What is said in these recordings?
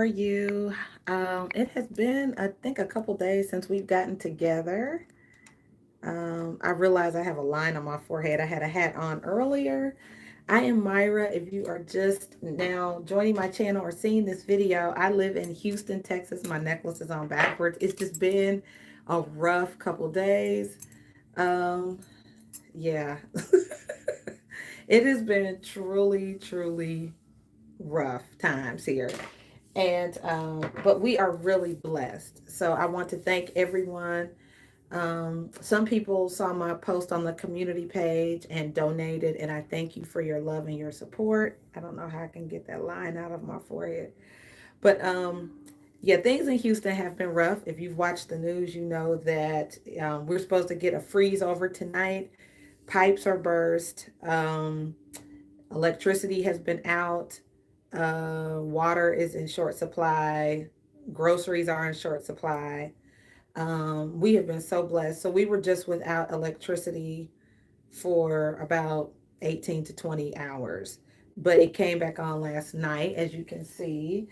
are you? It has been, I think, a couple days since we've gotten together. I realize I have a line on my forehead. I had a hat on earlier. I am Myra. If you are just now joining my channel or seeing this video, I live in Houston, Texas. My necklace is on backwards. It's just been a rough couple days. Um, yeah, it has been truly, truly rough times here. And but we are really blessed. So I want to thank everyone. Some people saw my post on the community page and donated, and I thank you for your love and your support. I don't know how I can get that line out of my forehead, but yeah, things in Houston have been rough. If you've watched the news, you know that we're supposed to get a freeze over tonight. Pipes are burst. Electricity has been out. Water is in short supply. Groceries are in short supply. We have been so blessed. So we were just without electricity for about 18 to 20 hours, but it came back on last night, as you can see.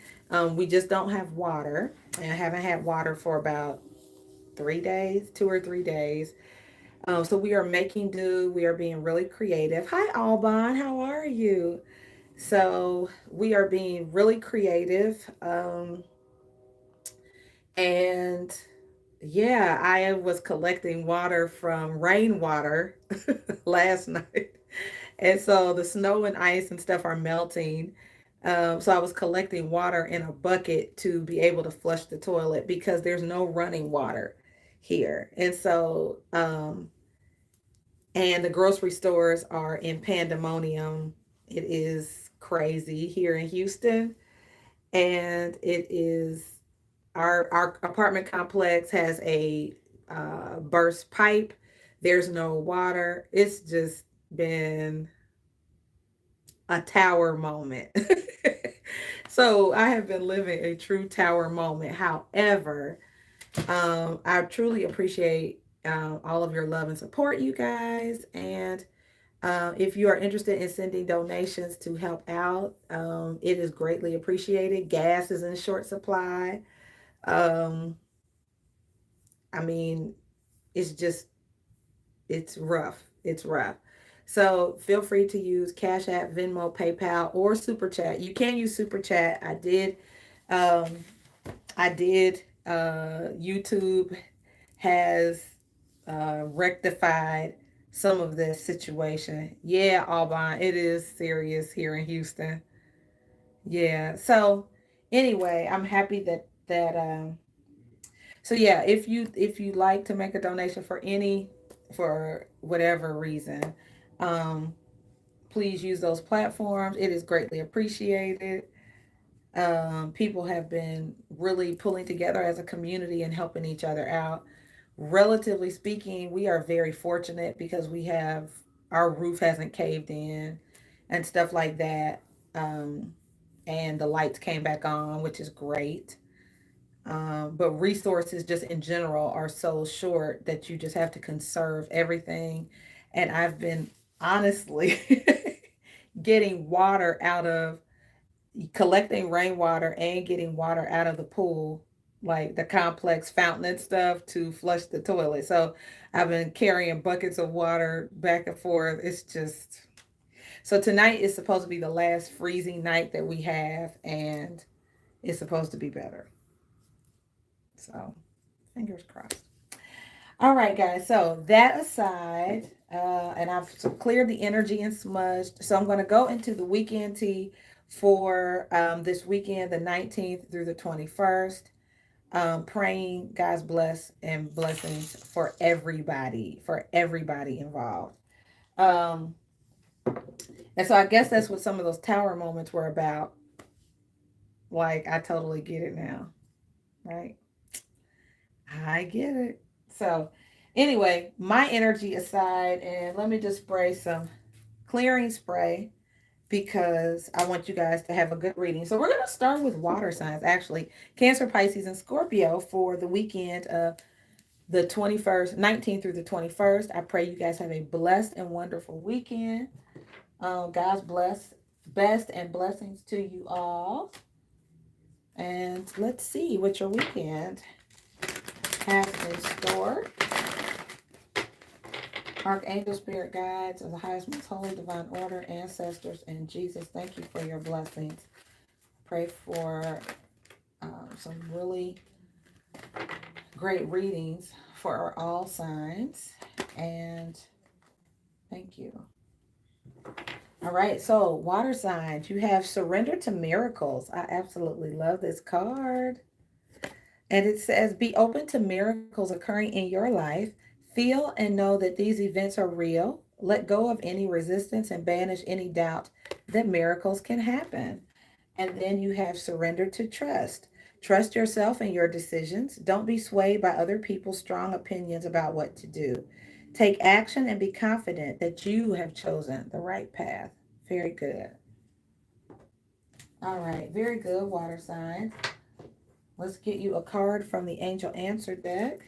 We just don't have water, and I haven't had water for about 3 days, 2 or 3 days. So we are making do. We are being really creative. Hi, Alban. How are you? So we are being really creative. And yeah, I was collecting water from rainwater last night. And so the snow and ice and stuff are melting. So I was collecting water in a bucket to be able to flush the toilet because there's no running water here. And the grocery stores are in pandemonium. It is crazy here in Houston. And it is our apartment complex has a burst pipe. There's no water. It's just been a tower moment. So I have been living a true tower moment. However, I truly appreciate all of your love and support, you guys. And if you are interested in sending donations to help out, it is greatly appreciated. Gas is in short supply. Um, I mean, it's just, it's rough. It's rough. So feel free to use Cash App, Venmo, PayPal, or Super Chat. You can use Super Chat. Um, YouTube has rectified some of this situation. Yeah, Alban, it is serious here in Houston. Yeah. So anyway, I'm happy so yeah, if you like to make a donation for whatever reason, um, please use those platforms. It is greatly appreciated. People have been really pulling together as a community and helping each other out. Relatively speaking, we are very fortunate because our roof hasn't caved in and stuff like that. Um, and the lights came back on, which is great. But resources just in general are so short that you just have to conserve everything. And I've been honestly getting water out of collecting rainwater and getting water out of the pool, like the complex fountain and stuff to flush the toilet. So I've been carrying buckets of water back and forth. It's just so tonight is supposed to be the last freezing night that we have, and it's supposed to be better. So fingers crossed. All right, guys. So that aside, and I've cleared the energy and smudged. So I'm going to go into the weekend tea for this weekend, the 19th through the 21st. Praying God's bless and blessings for everybody involved. Um, and so I guess that's what some of those tower moments were about. Like, I totally get it now, right? I get it. So, anyway, my energy aside, and let me just spray some clearing spray because I want you guys to have a good reading. So, we're going to start with water signs, actually Cancer, Pisces, and Scorpio for the weekend of the 21st, 19th through the 21st. I pray you guys have a blessed and wonderful weekend. God's best and blessings to you all. And let's see what your weekend has in store. Archangel, spirit guides of the highest, most holy, divine order, ancestors, and Jesus, thank you for your blessings. Pray for some really great readings for all signs. And thank you. All right, so water signs, you have surrender to miracles. I absolutely love this card. And it says, be open to miracles occurring in your life. Feel and know that these events are real. Let go of any resistance and banish any doubt that miracles can happen. And then you have surrender to trust. Trust yourself and your decisions. Don't be swayed by other people's strong opinions about what to do. Take action and be confident that you have chosen the right path. Very good. All right, very good, water signs. Let's get you a card from the Angel Answer deck.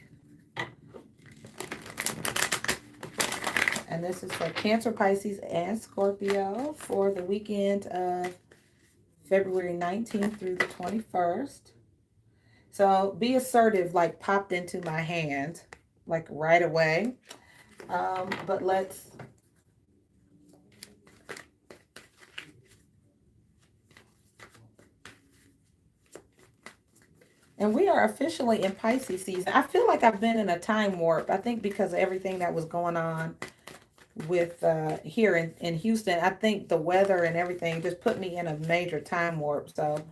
And this is for Cancer, Pisces, and Scorpio for the weekend of February 19th through the 21st. So be assertive, like popped into my hand, like right away. But let's... And we are officially in Pisces season. I feel like I've been in a time warp. I think because of everything that was going on with here in Houston. I think the weather and everything just put me in a major time warp. So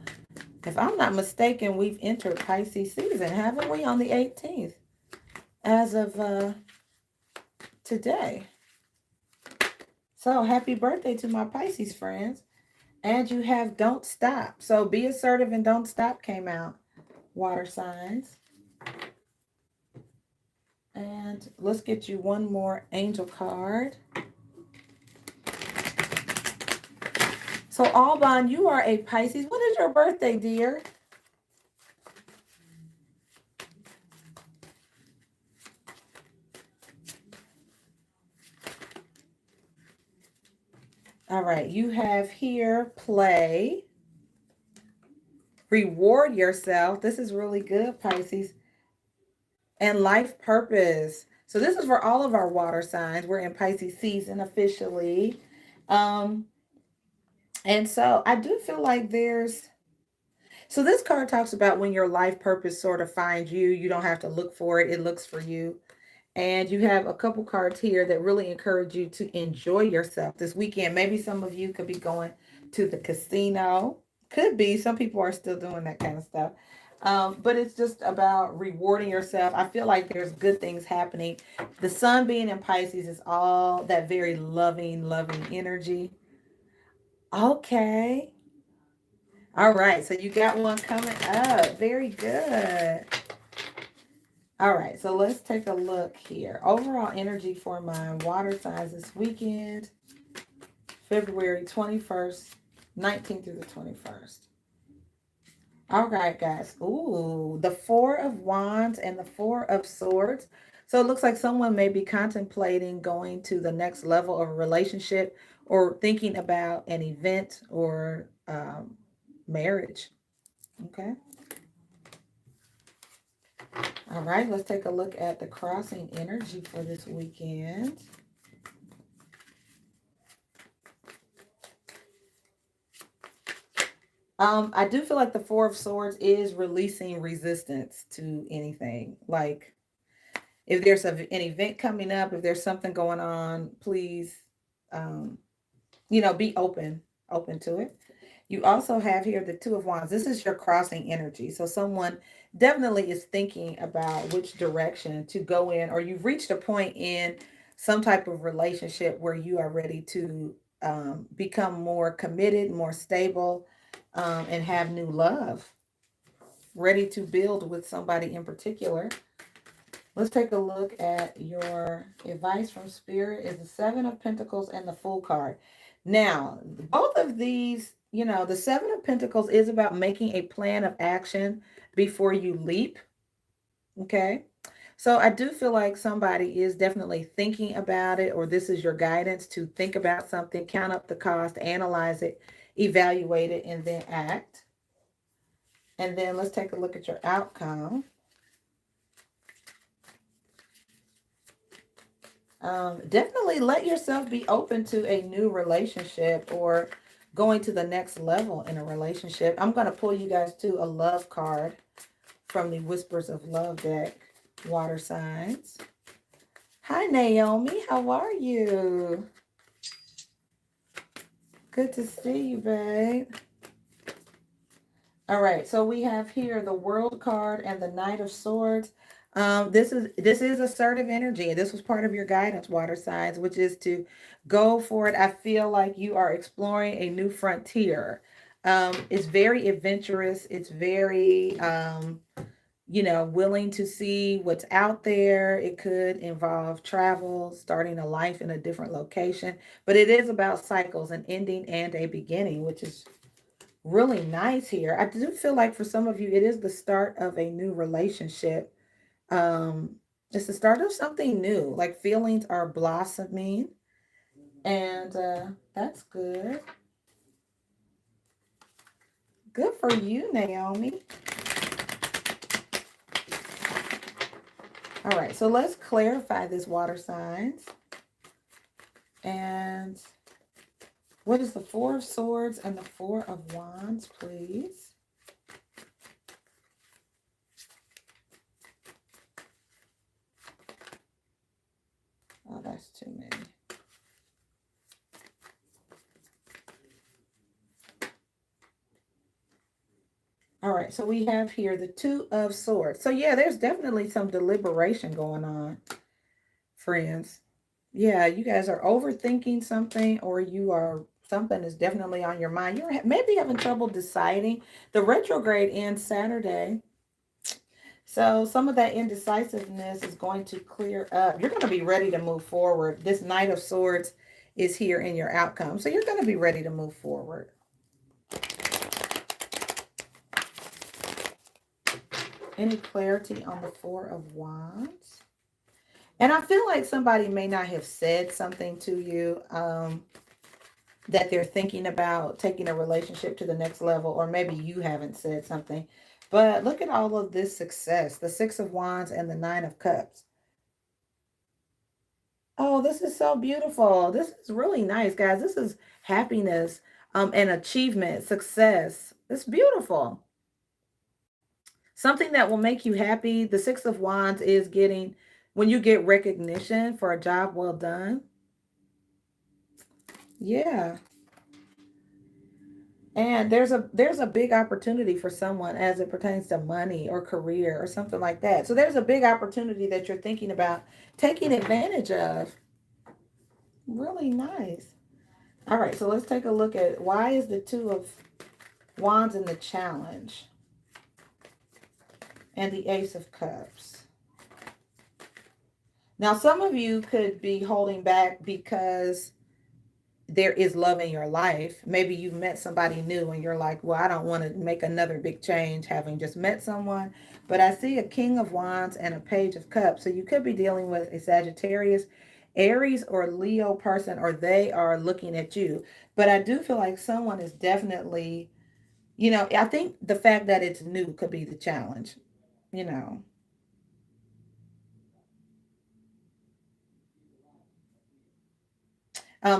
if I'm not mistaken, we've entered Pisces season, haven't we, on the 18th as of today. So happy birthday to my Pisces friends. And you have don't stop. So be assertive and don't stop came out, water signs. And let's get you one more angel card. So Alban, you are a Pisces. What is your birthday, dear? All right, you have here play, reward yourself. This is really good, Pisces. And life purpose. So this is for all of our water signs. We're in Pisces season officially. Um, and so I do feel like so this card talks about when your life purpose sort of finds you. You don't have to look for it. It looks for you. And you have a couple cards here that really encourage you to enjoy yourself this weekend. Maybe some of you could be going to the casino. Could be. Some people are still doing that kind of stuff. But it's just about rewarding yourself. I feel like there's good things happening. The sun being in Pisces is all that very loving, loving energy. Okay. All right. So you got one coming up. Very good. All right, so let's take a look here. Overall energy for my water signs this weekend, February 21st, 19th through the 21st. All right, guys. Ooh, the Four of Wands and the Four of Swords. So it looks like someone may be contemplating going to the next level of a relationship or thinking about an event or marriage. Okay. All right, let's take a look at the crossing energy for this weekend. I do feel like the Four of Swords is releasing resistance to anything. Like if there's an event coming up, if there's something going on, please, um, be open to it. You also have here the Two of Wands. This is your crossing energy. So someone definitely is thinking about which direction to go in, or you've reached a point in some type of relationship where you are ready to become more committed, more stable, and have new love, ready to build with somebody in particular. Let's take a look at your advice from Spirit is the Seven of Pentacles and the Fool card. Now, both of these, the Seven of Pentacles is about making a plan of action before you leap. Okay. So I do feel like somebody is definitely thinking about it, or this is your guidance to think about something, count up the cost, analyze it, evaluate it, and then act. And then let's take a look at your outcome. Definitely let yourself be open to a new relationship or going to the next level in a relationship. I'm going to pull you guys to a love card from the Whispers of Love deck, water signs. Hi, Naomi. How are you? Good to see you, babe. All right, so we have here the World card and the Knight of Swords. This is assertive energy, and this was part of your guidance, water signs, which is to go for it. I feel like you are exploring a new frontier. It's very adventurous. It's very willing to see what's out there. It could involve travel, starting a life in a different location, but it is about cycles, an ending and a beginning, which is really nice here. I do feel like for some of you, it is the start of a new relationship. Um, it's the start of something new, like feelings are blossoming, and that's good. Good for you, Naomi. All right, so let's clarify this, water signs. And what is the Four of Swords and the Four of Wands, please? Oh, that's too many. All right, so we have here the Two of Swords. So yeah, there's definitely some deliberation going on, friends. Yeah, you guys are overthinking something, or something is definitely on your mind. You're maybe having trouble deciding. The retrograde ends Saturday. So some of that indecisiveness is going to clear up. You're going to be ready to move forward. This Knight of Swords is here in your outcome. So you're going to be ready to move forward. Any clarity on the Four of Wands? And I feel like somebody may not have said something to you that they're thinking about taking a relationship to the next level, or maybe you haven't said something. But look at all of this success, the Six of Wands and the Nine of Cups. Oh, this is so beautiful. This is really nice, guys. This is happiness and achievement, success. It's beautiful. Something that will make you happy. The Six of Wands is getting, when you get recognition for a job well done. Yeah. And there's a big opportunity for someone as it pertains to money or career or something like that. So there's a big opportunity that you're thinking about taking advantage of. Really nice. All right, so let's take a look at why is the Two of Wands in the challenge and the Ace of Cups. Now, some of you could be holding back because there is love in your life. Maybe you met somebody new and you're like, well, I don't want to make another big change having just met someone. But I see a King of Wands and a Page of Cups. So you could be dealing with a Sagittarius, Aries, or Leo person, or they are looking at you. But I do feel like someone is definitely, I think the fact that it's new could be the challenge, you know.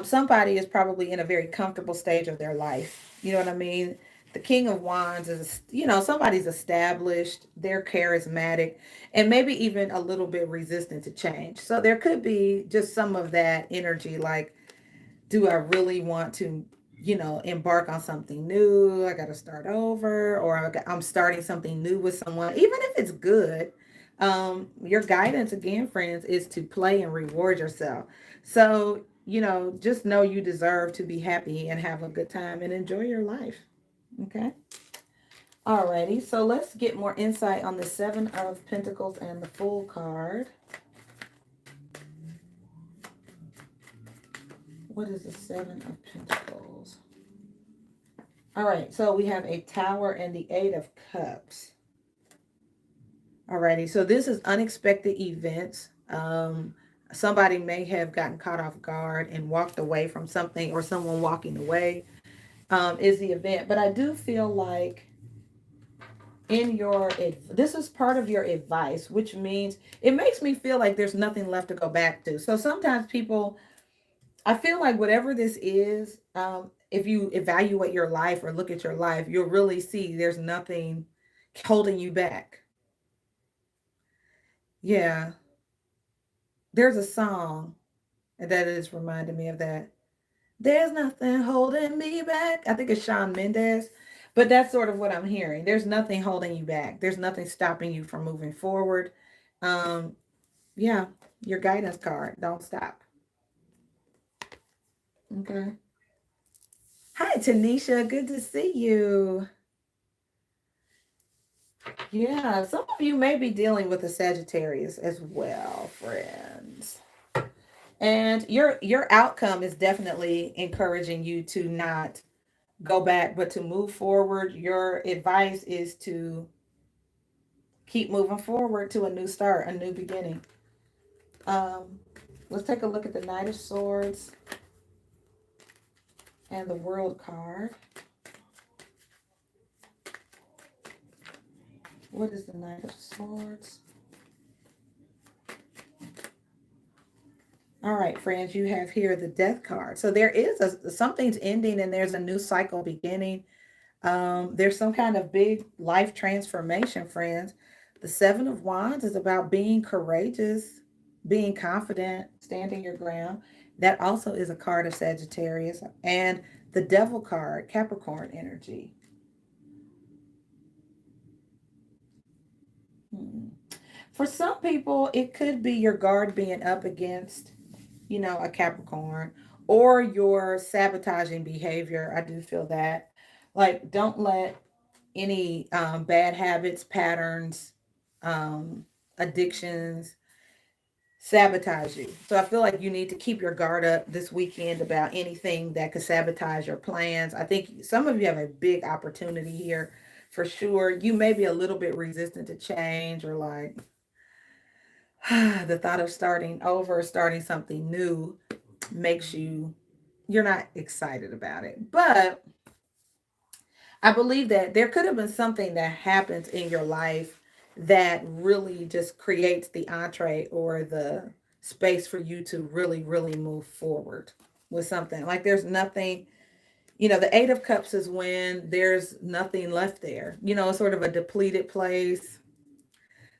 Somebody is probably in a very comfortable stage of their life. You know what I mean? The King of Wands is, somebody's established, they're charismatic, and maybe even a little bit resistant to change. So there could be just some of that energy like, do I really want to, embark on something new? I got to start over, or I'm starting something new with someone, even if it's good. Your guidance, again, friends, is to play and reward yourself. So, just know you deserve to be happy and have a good time and enjoy your life. Okay. Alrighty. So let's get more insight on the Seven of Pentacles and the Fool card. What is the Seven of Pentacles? All right, so we have a Tower and the Eight of Cups. Alrighty, so this is unexpected events. Somebody may have gotten caught off guard and walked away from something, or someone walking away is the event. But I do feel like this is part of your advice, which means it makes me feel like there's nothing left to go back to. So sometimes people, I feel like whatever this is, if you evaluate your life or look at your life, you'll really see there's nothing holding you back. Yeah, there's a song that is reminding me of that. There's nothing holding me back. I think it's Shawn Mendes, but that's sort of what I'm hearing. There's nothing holding you back. There's nothing stopping you from moving forward. Um, yeah, your guidance card. Don't stop. Okay. Hi, Tanisha. Good to see you. Yeah, some of you may be dealing with a Sagittarius as well, friends. And your outcome is definitely encouraging you to not go back, but to move forward. Your advice is to keep moving forward to a new start, a new beginning. Um, let's take a look at the Knight of Swords and the World card. What is the Knight of Swords? All right, friends, you have here the Death card. So there is something's ending and there's a new cycle beginning. There's some kind of big life transformation, friends. The Seven of Wands is about being courageous, being confident, standing your ground. That also is a card of Sagittarius. And the Devil card, Capricorn energy. Hmm. For some people, it could be your guard being up against, a Capricorn, or your sabotaging behavior. I do feel that. Like, don't let any bad habits, patterns, addictions sabotage you. So I feel like you need to keep your guard up this weekend about anything that could sabotage your plans. I think some of you have a big opportunity here for sure. You may be a little bit resistant to change, or like the thought of starting over, starting something new makes you're not excited about it. But I believe that there could have been something that happens in your life that really just creates the entree or the space for you to really, really move forward with something. Like there's nothing, the Eight of Cups is when there's nothing left there. Sort of a depleted place.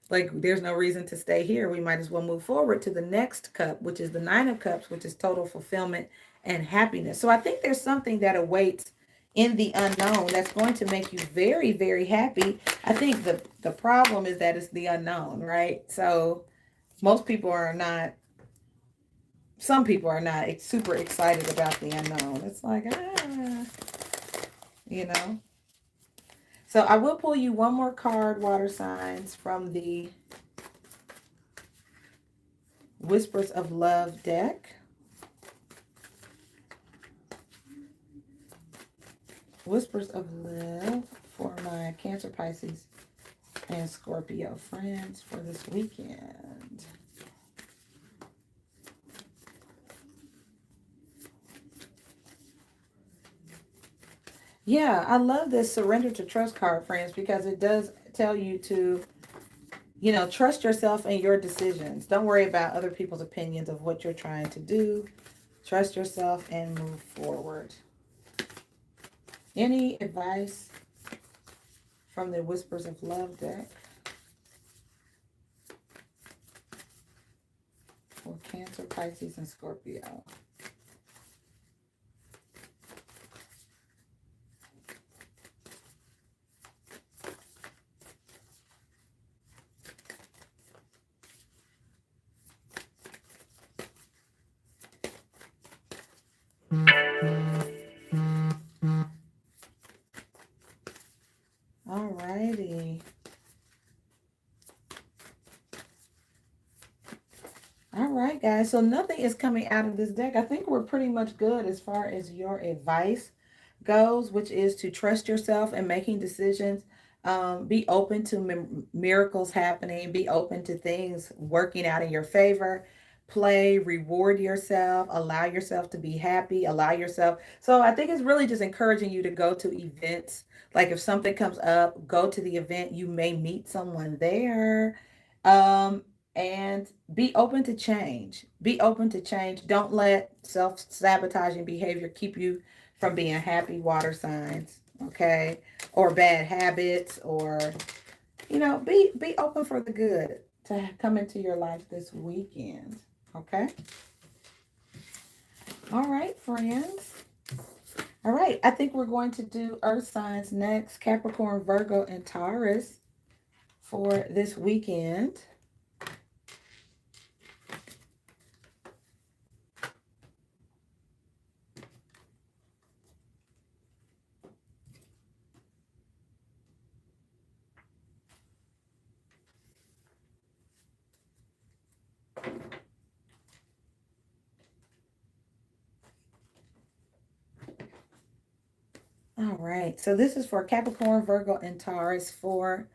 Like there's no reason to stay here. We might as well move forward to the next cup, which is the Nine of Cups, which is total fulfillment and happiness. So I think there's something that awaits in the unknown that's going to make you very, very happy. I think the problem is that it's the unknown, right? So most people are not, some people are not super excited about the unknown. It's like, you know. So I will pull you one more card, water signs, from the Whispers of Love deck. Whispers of Love for my Cancer, Pisces, and Scorpio friends for this weekend. Yeah, I love this surrender to trust card, friends, because it does tell you to, trust yourself and your decisions. Don't worry about other people's opinions of what you're trying to do. Trust yourself and move forward. Any advice from the Whispers of Love deck for Cancer, Pisces, and Scorpio? All righty. All right, guys. So nothing is coming out of this deck. I think we're pretty much good as far as your advice goes, which is to trust yourself and making decisions. Be open to miracles happening. Be open to things working out in your favor. play, reward yourself, allow yourself to be happy, allow yourself. So I think it's really just encouraging you to go to events. Like if something comes up, go to the event. You may meet someone there. Um, and be open to change. Be open to change. Don't let self-sabotaging behavior keep you from being happy water signs, okay? Or bad habits, or be open for the good to come into your life this weekend. Okay. All right, friends. All right. I think we're going to do earth signs next. Capricorn, Virgo, and Taurus for this weekend. All right. So this is for Capricorn, Virgo, and Taurus for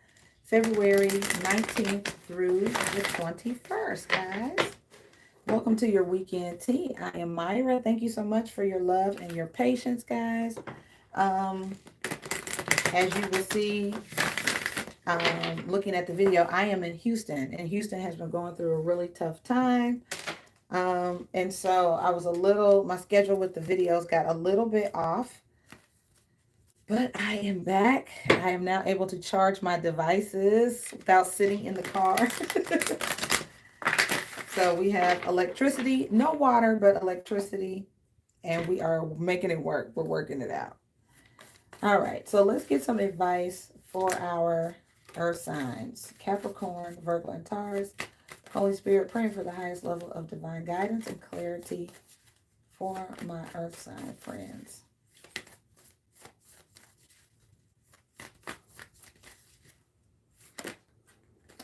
February 19th through the 21st, guys. Welcome to your weekend tea. I am Myra. Thank you so much for your love and your patience, guys. As you will see, looking at the video, I am in Houston, and Houston has been going through a really tough time. And so I was my schedule with the videos got a little bit off. But I am back. I am now able to charge my devices without sitting in the car. So we have electricity, no water, but electricity. And we are making it work. We're working it out. All right. So let's get some advice for our earth signs. Capricorn, Virgo, and Taurus. Holy Spirit, praying for the highest level of divine guidance and clarity for my earth sign friends.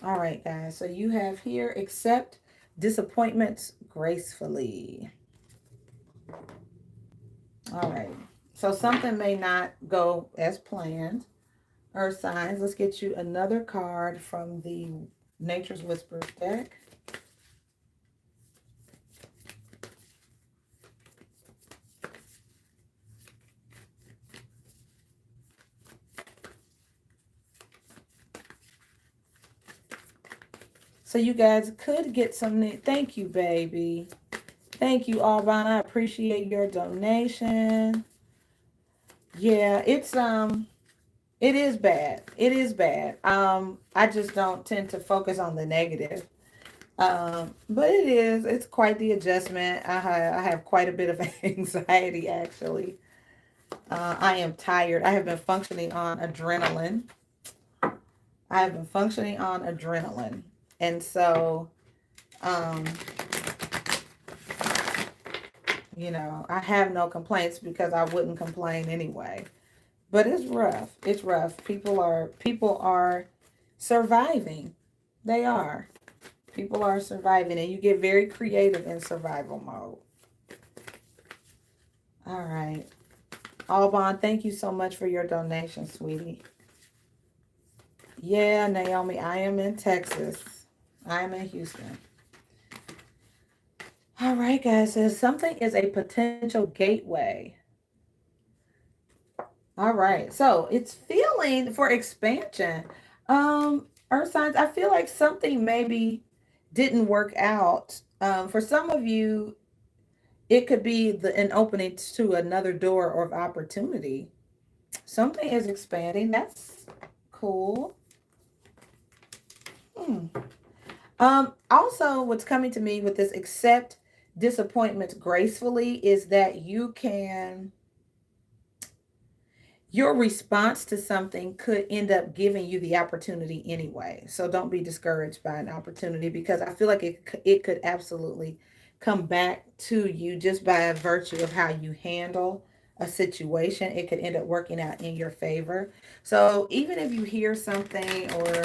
All right, guys. So you have here, accept disappointments gracefully. All right. So something may not go as planned. Earth signs. Let's get you another card from the Nature's Whispers deck. So you guys could get some. Thank you, baby. Thank you, Alban. I appreciate your donation. Yeah, it is bad. It is bad. I just don't tend to focus on the negative. But it's quite the adjustment. I have quite a bit of anxiety, actually. I am tired. I have been functioning on adrenaline. And so, I have no complaints because I wouldn't complain anyway. But it's rough. It's rough. People are surviving. They are. People are surviving, and you get very creative in survival mode. All right. Alban, thank you so much for your donation, sweetie. Yeah, Naomi, I am in Texas. I am in Houston. All right, guys. So something is a potential gateway. All right. So it's feeling for expansion. Earth signs, I feel like something maybe didn't work out. For some of you, it could be an opening to another door of opportunity. Something is expanding. That's cool. Also, what's coming to me with this accept disappointments gracefully is that your response to something could end up giving you the opportunity anyway. So don't be discouraged by an opportunity, because I feel like it could absolutely come back to you just by virtue of how you handle a situation. It could end up working out in your favor. So even if you hear something or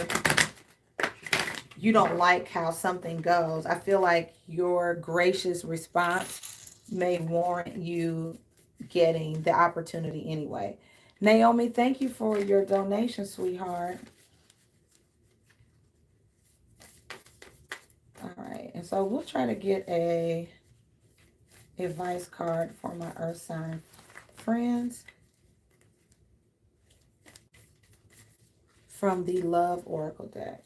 you don't like how something goes, I feel like your gracious response may warrant you getting the opportunity anyway. Naomi, thank you for your donation, sweetheart. All right. And so we'll try to get a advice card for my earth sign friends from the Love Oracle deck.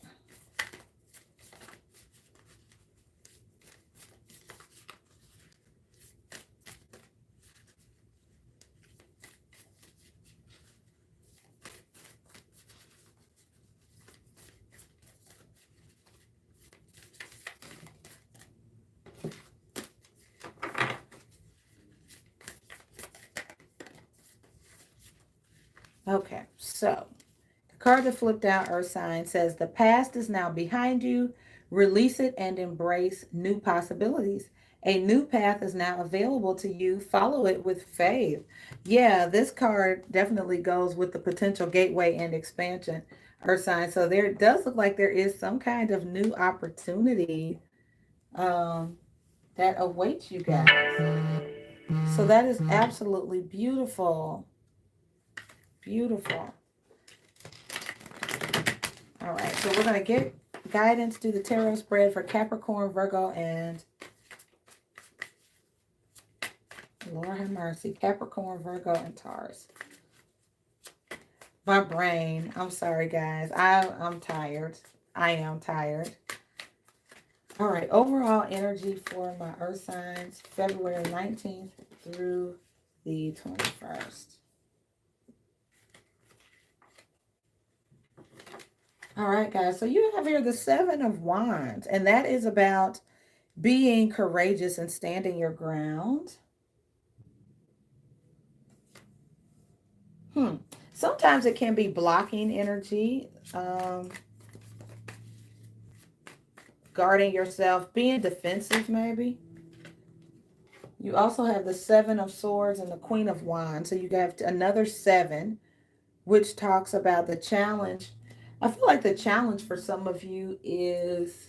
Okay, so the card that flipped out, Earth sign, says the past is now behind you. Release it and embrace new possibilities. A new path is now available to you. Follow it with faith. Yeah, this card definitely goes with the potential gateway and expansion, Earth sign. So there does look like there is some kind of new opportunity that awaits you guys. So that is absolutely beautiful. Beautiful. All right, so we're going to get guidance through the tarot spread for Capricorn, Virgo, and Lord have mercy, Capricorn, Virgo, and Taurus. My brain, I'm sorry, guys. I'm tired. I am tired. All right, overall energy for my earth signs, February 19th through the 21st. All right, guys, so you have here the Seven of Wands, and that is about being courageous and standing your ground. Sometimes it can be blocking energy, guarding yourself, being defensive maybe. You also have the Seven of Swords and the Queen of Wands. So you have another seven, which talks about the challenge. I feel like the challenge for some of you is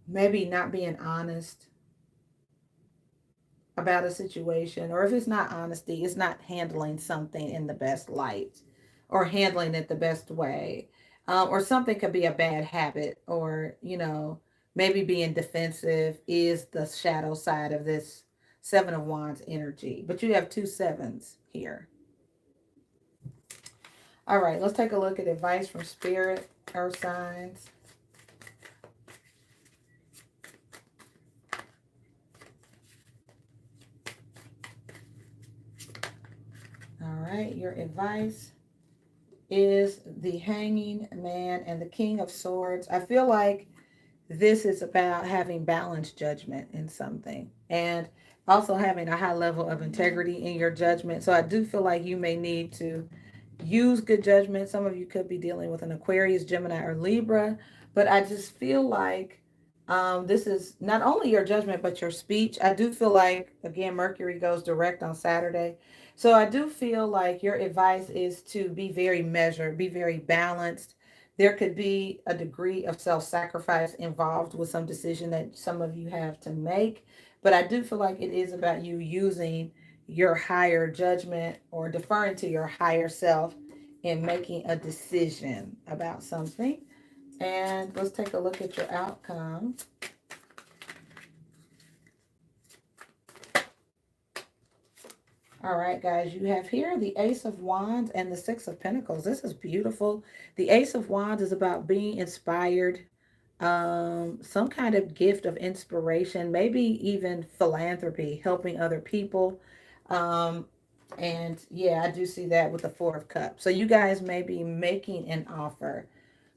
maybe not being honest about a situation, or if it's not honesty, it's not handling something in the best light or handling it the best way. Or something could be a bad habit, or, maybe being defensive is the shadow side of this Seven of Wands energy. But you have two sevens here. All right, let's take a look at advice from Spirit, Earth signs. All right, your advice is the Hanging Man and the King of Swords. I feel like this is about having balanced judgment in something and also having a high level of integrity in your judgment. So I do feel like you may need to use good judgment. Some of you could be dealing with an Aquarius, Gemini, or Libra, but I just feel like this is not only your judgment, but your speech. I do feel like, again, Mercury goes direct on Saturday. So I do feel like your advice is to be very measured, be very balanced. There could be a degree of self-sacrifice involved with some decision that some of you have to make. But I do feel like it is about you using your higher judgment or deferring to your higher self in making a decision about something. And let's take a look at your outcome. All right, guys, you have here the Ace of Wands and the Six of Pentacles. This is beautiful. The Ace of Wands is about being inspired, some kind of gift of inspiration, maybe even philanthropy, helping other people. And yeah, I do see that with the Four of Cups. So you guys may be making an offer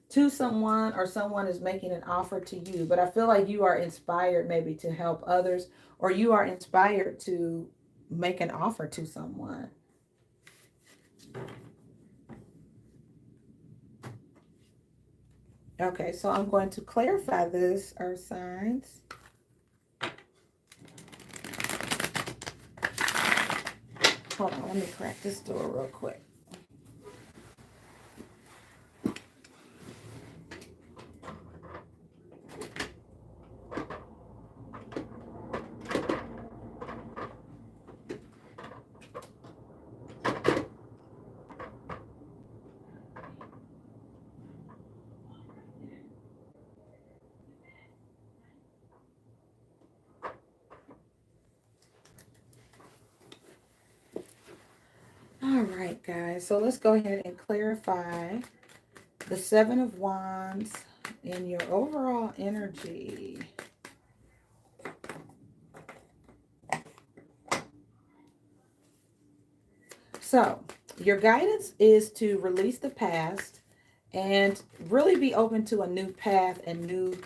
to someone, or someone is making an offer to you, but I feel like you are inspired maybe to help others, or you are inspired to make an offer to someone. Okay, so I'm going to clarify this, Earth signs. Hold on, let me crack this door real quick. right, guys. So let's go ahead and clarify the Seven of Wands in your overall energy. So your guidance is to release the past and really be open to a new path and new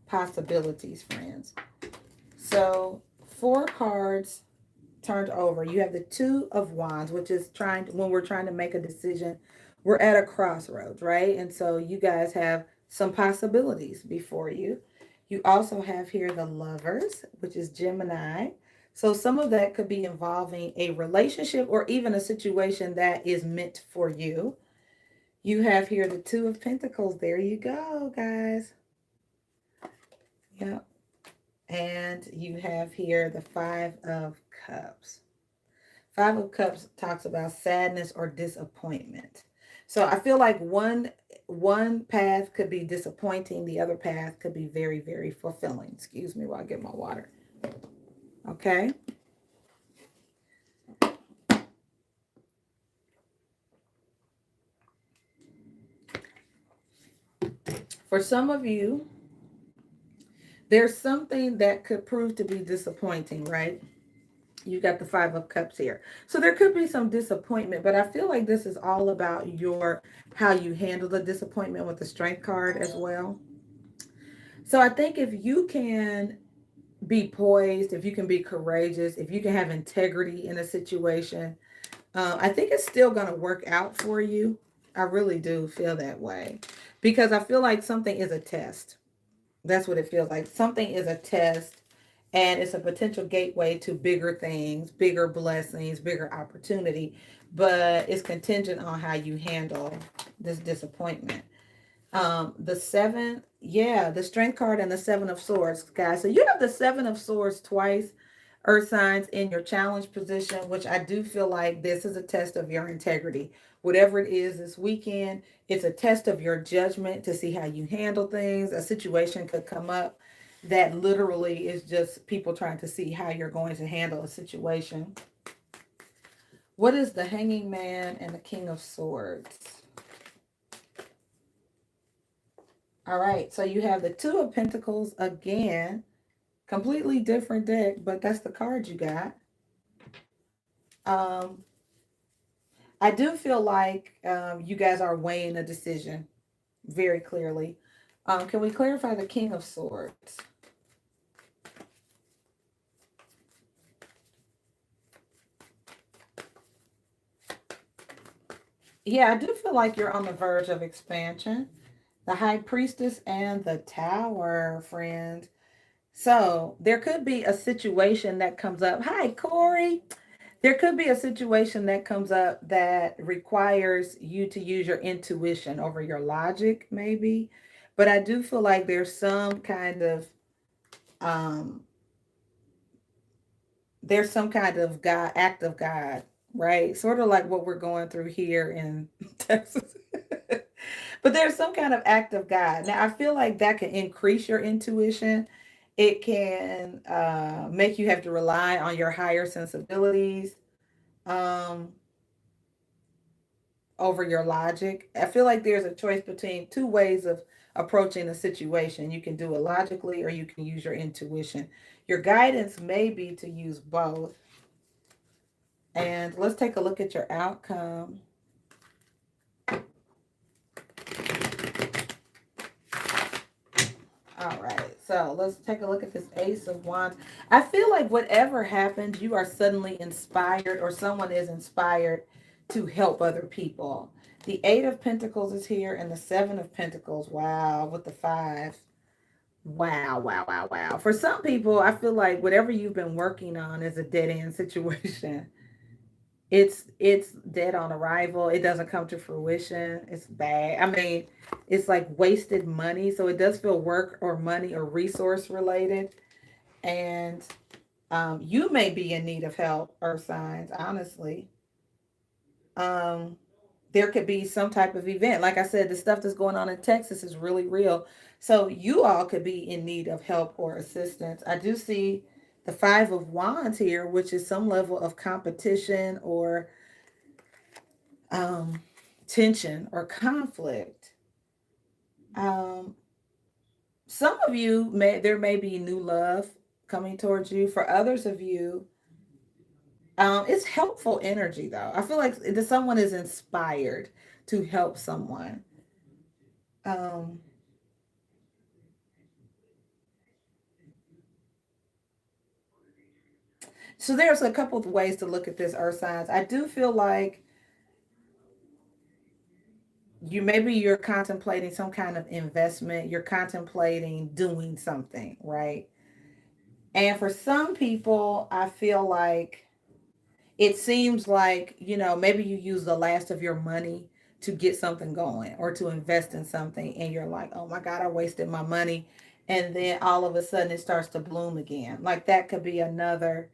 possibilities, friends. So 4 cards turned over. You have the Two of Wands, which is when we're trying to make a decision, we're at a crossroads, right? And so you guys have some possibilities before you. You also have here the Lovers, which is Gemini. So some of that could be involving a relationship or even a situation that is meant for you. You have here the Two of Pentacles. There you go, guys. Yep. And you have here the Five of Cups. Five of Cups talks about sadness or disappointment. So I feel like one path could be disappointing, the other path could be very, very fulfilling. Excuse me while I get my water. Okay. For some of you, there's something that could prove to be disappointing, right? You got the Five of Cups here. So there could be some disappointment, but I feel like this is all about how you handle the disappointment with the Strength card as well. So I think if you can be poised, if you can be courageous, if you can have integrity in a situation, I think it's still going to work out for you. I really do feel that way because I feel like something is a test. That's what it feels like. Something is a test and it's a potential gateway to bigger things, bigger blessings, bigger opportunity, but it's contingent on how you handle this disappointment. The seven, yeah, the Strength card and the Seven of Swords, guys. So you have the Seven of Swords twice, Earth signs, in your challenge position, which I do feel like this is a test of your integrity. Whatever it is this weekend, it's a test of your judgment to see how you handle things. A situation could come up that literally is just people trying to see how you're going to handle a situation. What is the Hanging Man and the King of Swords? All right, so you have the Two of Pentacles again. Completely different deck, but that's the card you got. Um, I do feel like you guys are weighing a decision very clearly. Can we clarify the King of Swords? Yeah, I do feel like you're on the verge of expansion. The High Priestess and the Tower, friend. So there could be a situation that comes up. Hi, Corey. There could be a situation that comes up that requires you to use your intuition over your logic, maybe. But I do feel like um there's some kind of God, act of God, right? Sort of like what we're going through here in Texas. But there's some kind of act of God. Now, I feel like that can increase your intuition. It can make you have to rely on your higher sensibilities um, over your logic. I feel like there's a choice between two ways of approaching a situation. You can do it logically or you can use your intuition. Your guidance may be to use both. And let's take a look at your outcome. All right, so let's take a look at this Ace of Wands. I feel like whatever happens, you are suddenly inspired or someone is inspired to help other people. The Eight of Pentacles is here and the Seven of Pentacles. Wow, with the five. Wow, wow, wow, wow. For some people, I feel like whatever you've been working on is a dead end situation. It's dead on arrival. It doesn't come to fruition. It's bad. I mean, it's like wasted money. So it does feel work or money or resource related. And you may be in need of help, earth signs, honestly. Um, there could be some type of event. Like I said, the stuff that's going on in Texas is really real. So you all could be in need of help or assistance. I do see the Five of Wands here, which is some level of competition or um, tension or conflict. Um, some of you there may be new love coming towards you. For others of you, it's helpful energy though. I feel like someone is inspired to help someone. Um, so there's a couple of ways to look at this, earth signs. I do feel like you're contemplating some kind of investment, you're contemplating doing something, right? And for some people, I feel like it seems like, maybe you use the last of your money to get something going or to invest in something, and you're like, oh my God, I wasted my money. And then all of a sudden it starts to bloom again. Like that could be another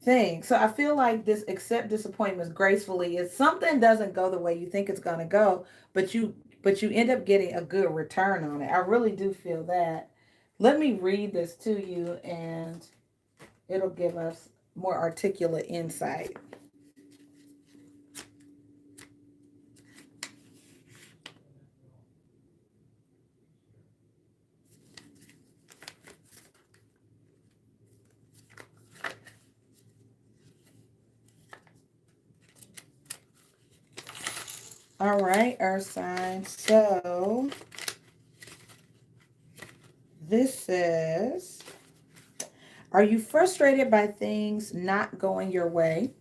thing. So I feel like this accept disappointments gracefully is something doesn't go the way you think it's gonna go, but you end up getting a good return on it. I really do feel that. Let me read this to you and it'll give us more articulate insight. All right, earth signs. So this says, are you frustrated by things not going your way?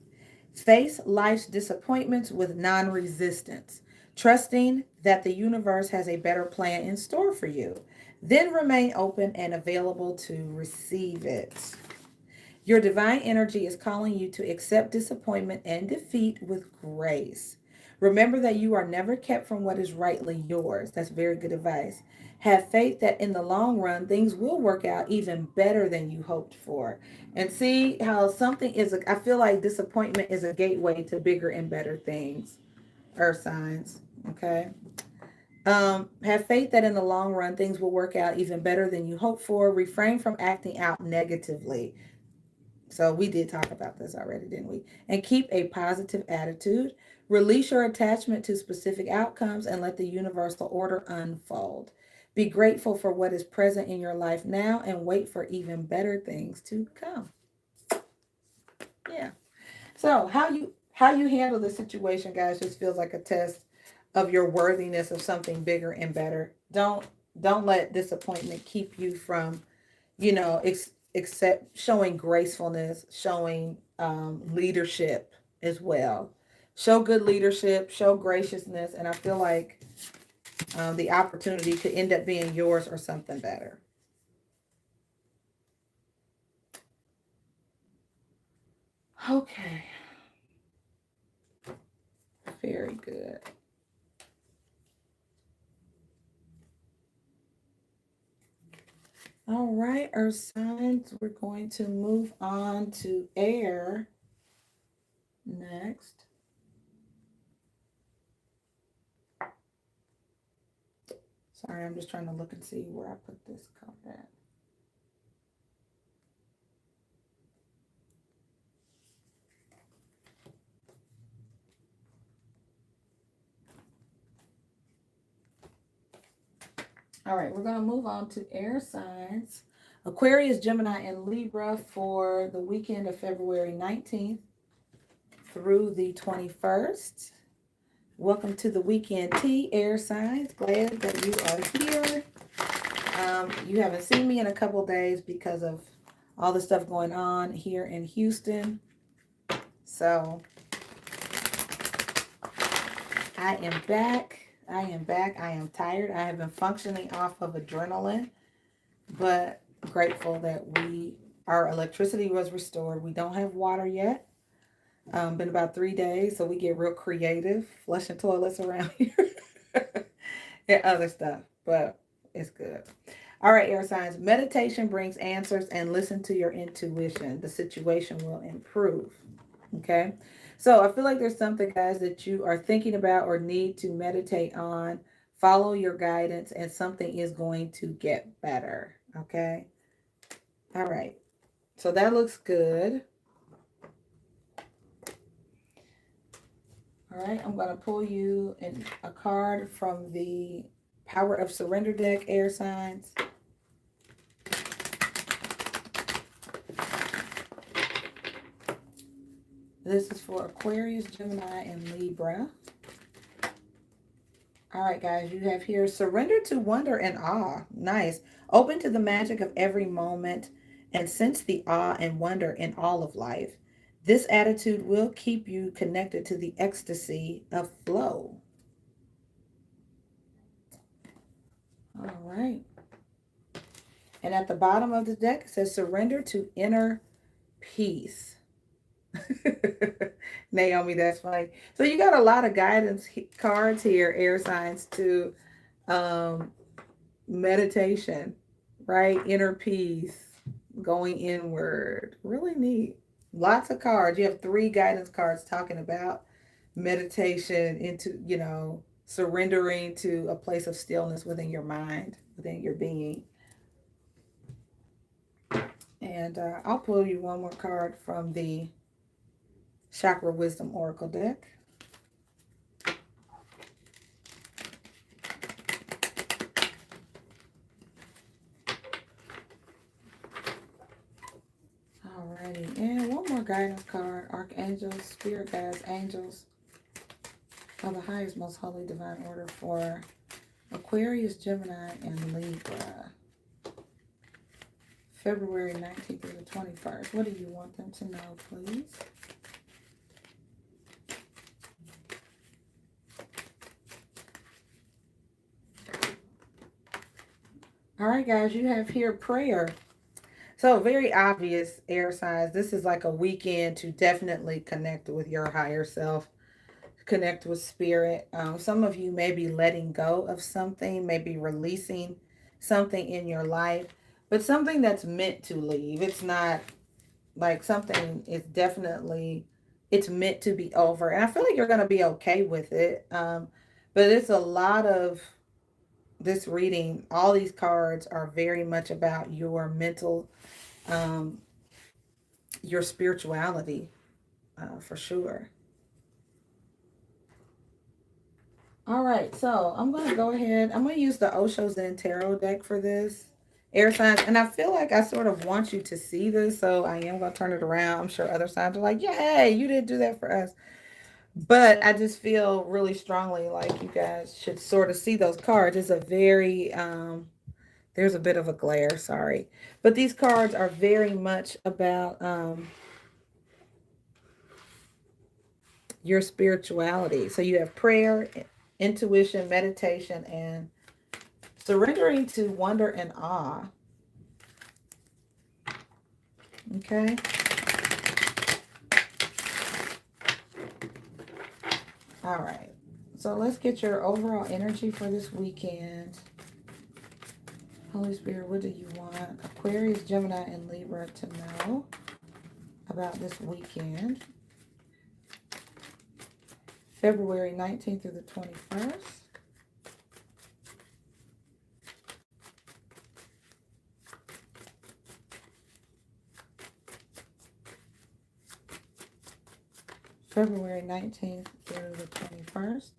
Face life's disappointments with non resistance, trusting that the universe has a better plan in store for you. Then remain open and available to receive it. Your divine energy is calling you to accept disappointment and defeat with grace. Remember that you are never kept from what is rightly yours. That's very good advice. Have faith that in the long run, things will work out even better than you hoped for. And see how I feel like disappointment is a gateway to bigger and better things. Earth signs. Okay. Have faith that in the long run, things will work out even better than you hope for. Refrain from acting out negatively. So we did talk about this already, didn't we? And keep a positive attitude. Release your attachment to specific outcomes and let the universal order unfold. Be grateful for what is present in your life now and wait for even better things to come. Yeah. So how you handle the situation, guys, just feels like a test of your worthiness of something bigger and better. Don't let disappointment keep you from except showing gracefulness, showing leadership as well. Show good leadership, show graciousness, and I feel like the opportunity could end up being yours or something better. Okay, very good. All right, Earth signs, we're going to move on to air next. Sorry, I'm just trying to look and see where I put this card at. All right, we're going to move on to air signs. Aquarius, Gemini, and Libra for the weekend of February 19th through the 21st. Welcome to the weekend tea, air signs. Glad that you are here. You haven't seen me in a couple days because of all the stuff going on here in Houston. So I am back. I am back. I am tired. I have been functioning off of adrenaline, but grateful that our electricity was restored. We don't have water yet. Been about 3 days, so we get real creative, flushing toilets around here and other stuff, but it's good. All right, air signs. Meditation brings answers and listen to your intuition. The situation will improve. Okay. So I feel like there's something, guys, that you are thinking about or need to meditate on. Follow your guidance, and something is going to get better. Okay. All right. So that looks good. All right, I'm going to pull you a card from the Power of Surrender deck, air signs. This is for Aquarius, Gemini, and Libra. All right, guys, you have here surrender to wonder and awe. Nice. Open to the magic of every moment and sense the awe and wonder in all of life. This attitude will keep you connected to the ecstasy of flow. All right. And at the bottom of the deck, it says surrender to inner peace. Naomi, that's funny. So you got a lot of guidance cards here, air signs, to um, meditation, right? Inner peace, going inward. Really neat. Lots of cards. You have 3 guidance cards talking about meditation into, surrendering to a place of stillness within your mind, within your being. And I'll pull you one more card from the Chakra Wisdom Oracle deck. Alrighty, and one more guidance card. Archangels, Spirit Guides, Angels of the highest, most holy divine order for Aquarius, Gemini, and Libra. February 19th through the 21st. What do you want them to know, please? All right, guys, you have here prayer. So very obvious, air signs. This is like a weekend to definitely connect with your higher self, connect with spirit. Some of you may be letting go of something, maybe releasing something in your life, but something that's meant to leave. It's not like something is definitely, it's meant to be over. And I feel like you're going to be okay with it. But it's a lot of this reading. All these cards are very much about your mental, your spirituality, for sure. All right, so I'm going to go ahead. I'm going to use the Osho Zen Tarot deck for this, air signs. And I feel like I sort of want you to see this, so I am going to turn it around. I'm sure other signs are like, yeah, hey, you didn't do that for us. But I just feel really strongly like you guys should sort of see those cards. It's a very, there's a bit of a glare, sorry. But these cards are very much about your spirituality. So you have prayer, intuition, meditation, and surrendering to wonder and awe. Okay. All right. So let's get your overall energy for this weekend. Holy Spirit, what do you want Aquarius, Gemini, and Libra to know about this weekend? February 19th through the 21st. February 19th through the 21st.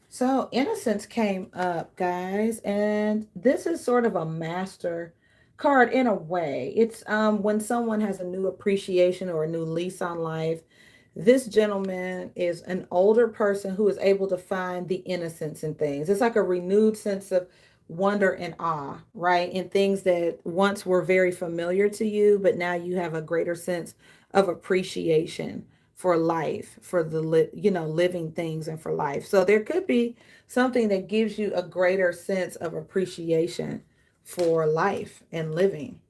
So innocence came up, guys, and this is sort of a master card in a way. It's when someone has a new appreciation or a new lease on life. This gentleman is an older person who is able to find the innocence in things. It's like a renewed sense of wonder and awe, right? In things that once were very familiar to you, but now you have a greater sense of appreciation for life, for the living things, and for life. So there could be something that gives you a greater sense of appreciation for life and living.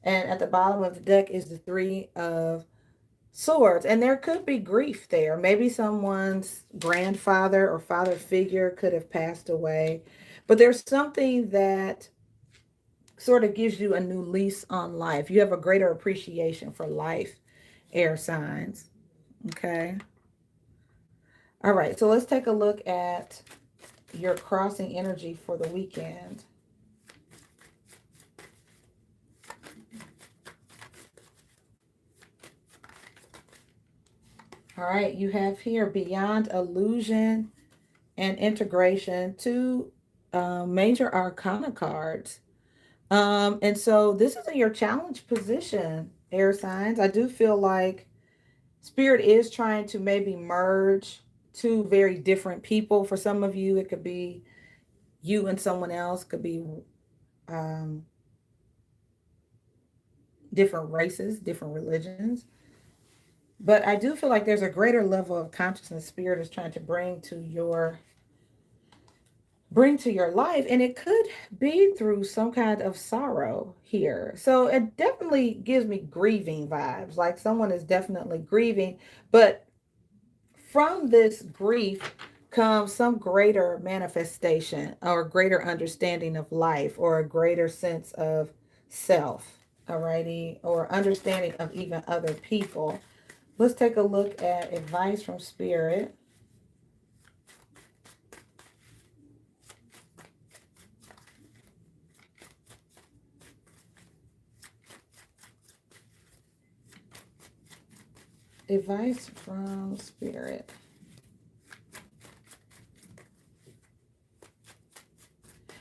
And at the bottom of the deck is the 3 of Swords, and there could be grief there. Maybe someone's grandfather or father figure could have passed away, but there's something that sort of gives you a new lease on life. You have a greater appreciation for life, air signs. Okay. All right, so let's take a look at your crossing energy for the weekend. All right, you have here beyond illusion and integration, two major arcana cards. And so this is in your challenge position, air signs. I do feel like Spirit is trying to maybe merge two very different people. For some of you, it could be you and someone else, could be um, different races, different religions. But I do feel like there's a greater level of consciousness Spirit is trying to bring to your life, and it could be through some kind of sorrow here. So it definitely gives me grieving vibes, like someone is definitely grieving, but from this grief comes some greater manifestation or greater understanding of life or a greater sense of self, alrighty, or understanding of even other people. Let's take a look at advice from Spirit. Advice from Spirit.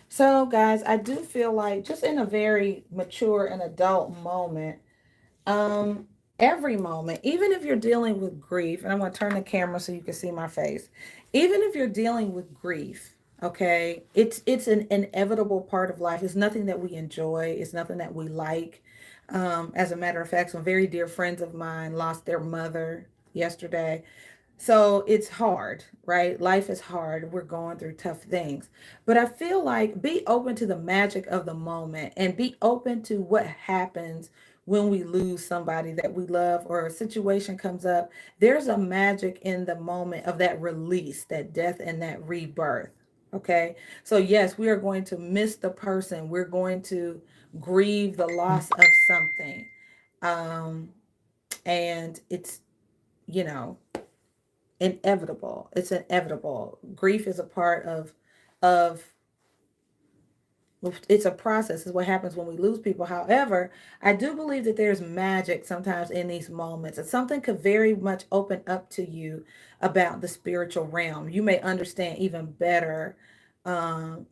So, guys, I do feel like just in a very mature and adult moment, um, every moment, even if you're dealing with grief, and I'm going to turn the camera so you can see my face. Even if you're dealing with grief, okay, it's an inevitable part of life. It's nothing that we enjoy. It's nothing that we like. As a matter of fact, some very dear friends of mine lost their mother yesterday. So it's hard, right? Life is hard. We're going through tough things. But I feel like be open to the magic of the moment and be open to what happens when we lose somebody that we love or a situation comes up. There's a magic in the moment of that release, that death and that rebirth. Okay. So, yes, we are going to miss the person. We're going to grieve the loss of something. Um, and it's, you know, inevitable. It's inevitable. Grief is a part of it's a process. Is what happens when we lose people. However, I do believe that there's magic sometimes in these moments, and something could very much open up to you about the spiritual realm. You may understand even better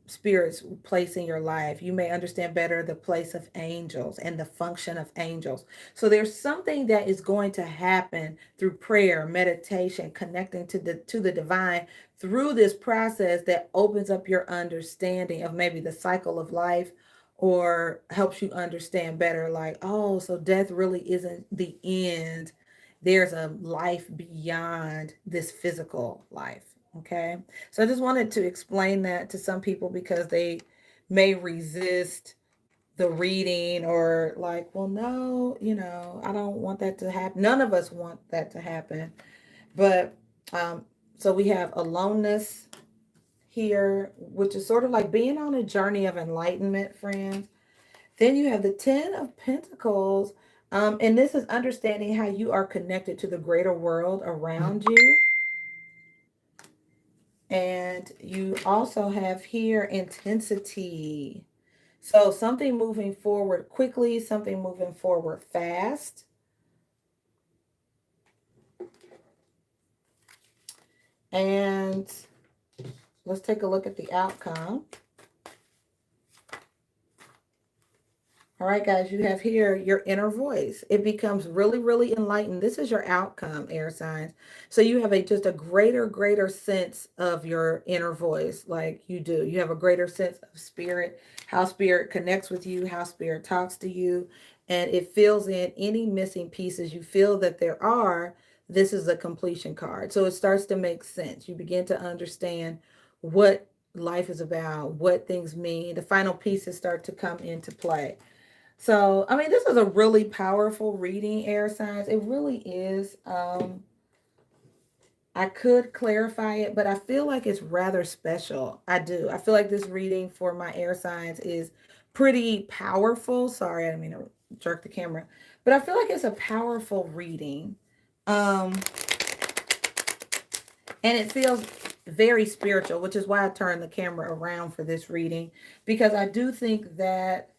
spirits place in your life. You may understand better the place of angels and the function of angels. So there's something that is going to happen through prayer, meditation, connecting to the divine through this process that opens up your understanding of maybe the cycle of life or helps you understand better, like, oh, so death really isn't the end. There's a life beyond this physical life. Okay. So I just wanted to explain that to some people because they may resist the reading or like, well, no, I don't want that to happen. None of us want that to happen. But so we have aloneness here, which is sort of like being on a journey of enlightenment, friends. Then you have the Ten of Pentacles. And this is understanding how you are connected to the greater world around you. And you also have here intensity. So something moving forward quickly, something moving forward fast. And let's take a look at the outcome. All right, guys, you have here your inner voice. It becomes really, really enlightened. This is your outcome, air signs. So you have just a greater sense of your inner voice, like you do. You have a greater sense of spirit, how spirit connects with you, how spirit talks to you, and it fills in any missing pieces you feel that there are. This is a completion card. So it starts to make sense. You begin to understand what life is about, what things mean. The final pieces start to come into play. So, I mean, this is a really powerful reading, air signs. It really is. I could clarify it, but I feel like it's rather special. I do. I feel like this reading for my air signs is pretty powerful. Sorry, I didn't mean to jerk the camera, but I feel like it's a powerful reading. Um, and it feels very spiritual, which is why I turned the camera around for this reading, because I do think that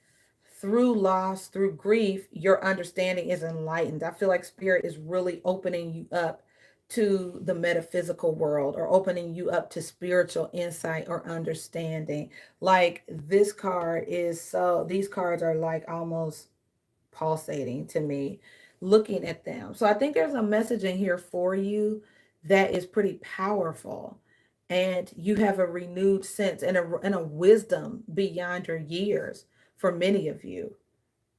through loss, through grief, your understanding is enlightened. I feel like spirit is really opening you up to the metaphysical world, or opening you up to spiritual insight or understanding. Like this card is so, these cards are like almost pulsating to me looking at them. So I think there's a message in here for you that is pretty powerful. And you have a renewed sense and a wisdom beyond your years for many of you.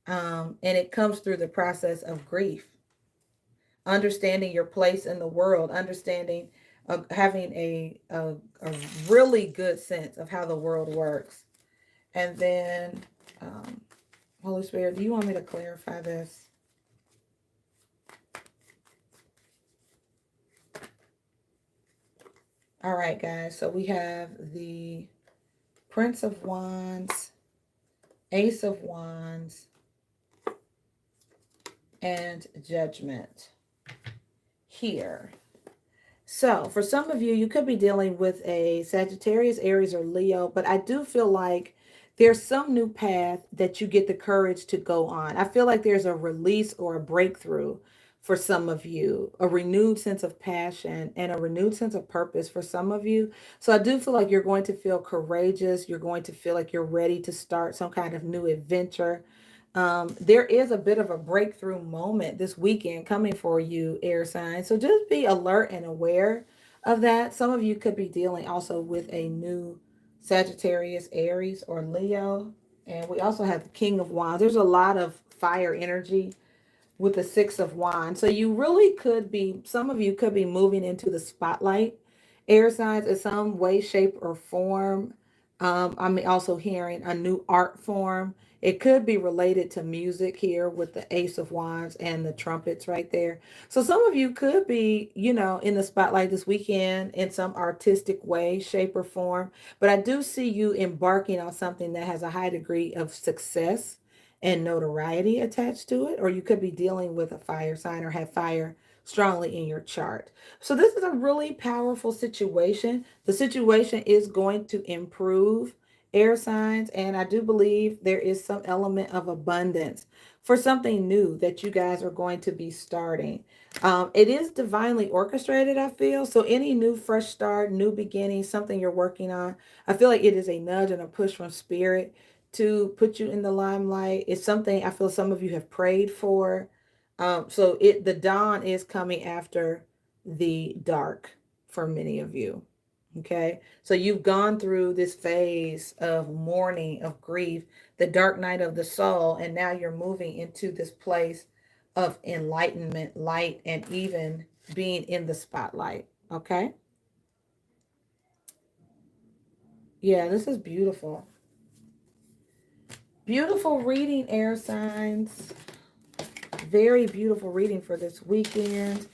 And it comes through the process of grief, understanding your place in the world, understanding, having a really good sense of how the world works. And then, um, Holy Spirit, do you want me to clarify this? All right, guys. So we have the Prince of Wands, Ace of Wands, and Judgment here. So for some of you, you could be dealing with a Sagittarius, Aries, or Leo, but I do feel like there's some new path that you get the courage to go on. I feel like there's a release or a breakthrough for some of you, a renewed sense of passion and a renewed sense of purpose for some of you. So I do feel like you're going to feel courageous. You're going to feel like you're ready to start some kind of new adventure. There is a bit of a breakthrough moment this weekend coming for you, air signs. So just be alert and aware of that. Some of you could be dealing also with a new Sagittarius, Aries, or Leo. And we also have the King of Wands. There's a lot of fire energy with the Six of Wands. So you really could be, some of you could be moving into the spotlight, air signs, in some way, shape, or form. I'm also hearing a new art form. It could be related to music here with the Ace of Wands and the trumpets right there. So some of you could be, in the spotlight this weekend in some artistic way, shape, or form. But I do see you embarking on something that has a high degree of success and notoriety attached to it, or you could be dealing with a fire sign or have fire strongly in your chart. So this is a really powerful situation. The situation is going to improve, air signs, and I do believe there is some element of abundance for something new that you guys are going to be starting. It is divinely orchestrated, I feel. So any new fresh start, new beginning, something you're working on, I feel like it is a nudge and a push from spirit to put you in the limelight. It's something I feel some of you have prayed for. So the dawn is coming after the dark for many of you. Okay. So you've gone through this phase of mourning, of grief, the dark night of the soul, and now you're moving into this place of enlightenment, light, and even being in the spotlight. Okay. Yeah, this is beautiful. Beautiful reading, air signs. Very beautiful reading for this weekend.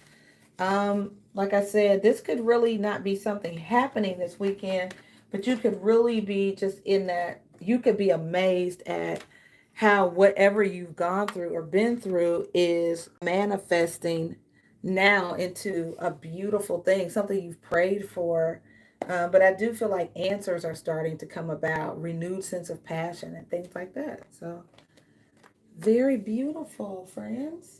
Like I said, this could really not be something happening this weekend, but you could really be just in that, you could be amazed at how whatever you've gone through or been through is manifesting now into a beautiful thing, something you've prayed for. But I do feel like answers are starting to come about, renewed sense of passion and things like that. So very beautiful, friends.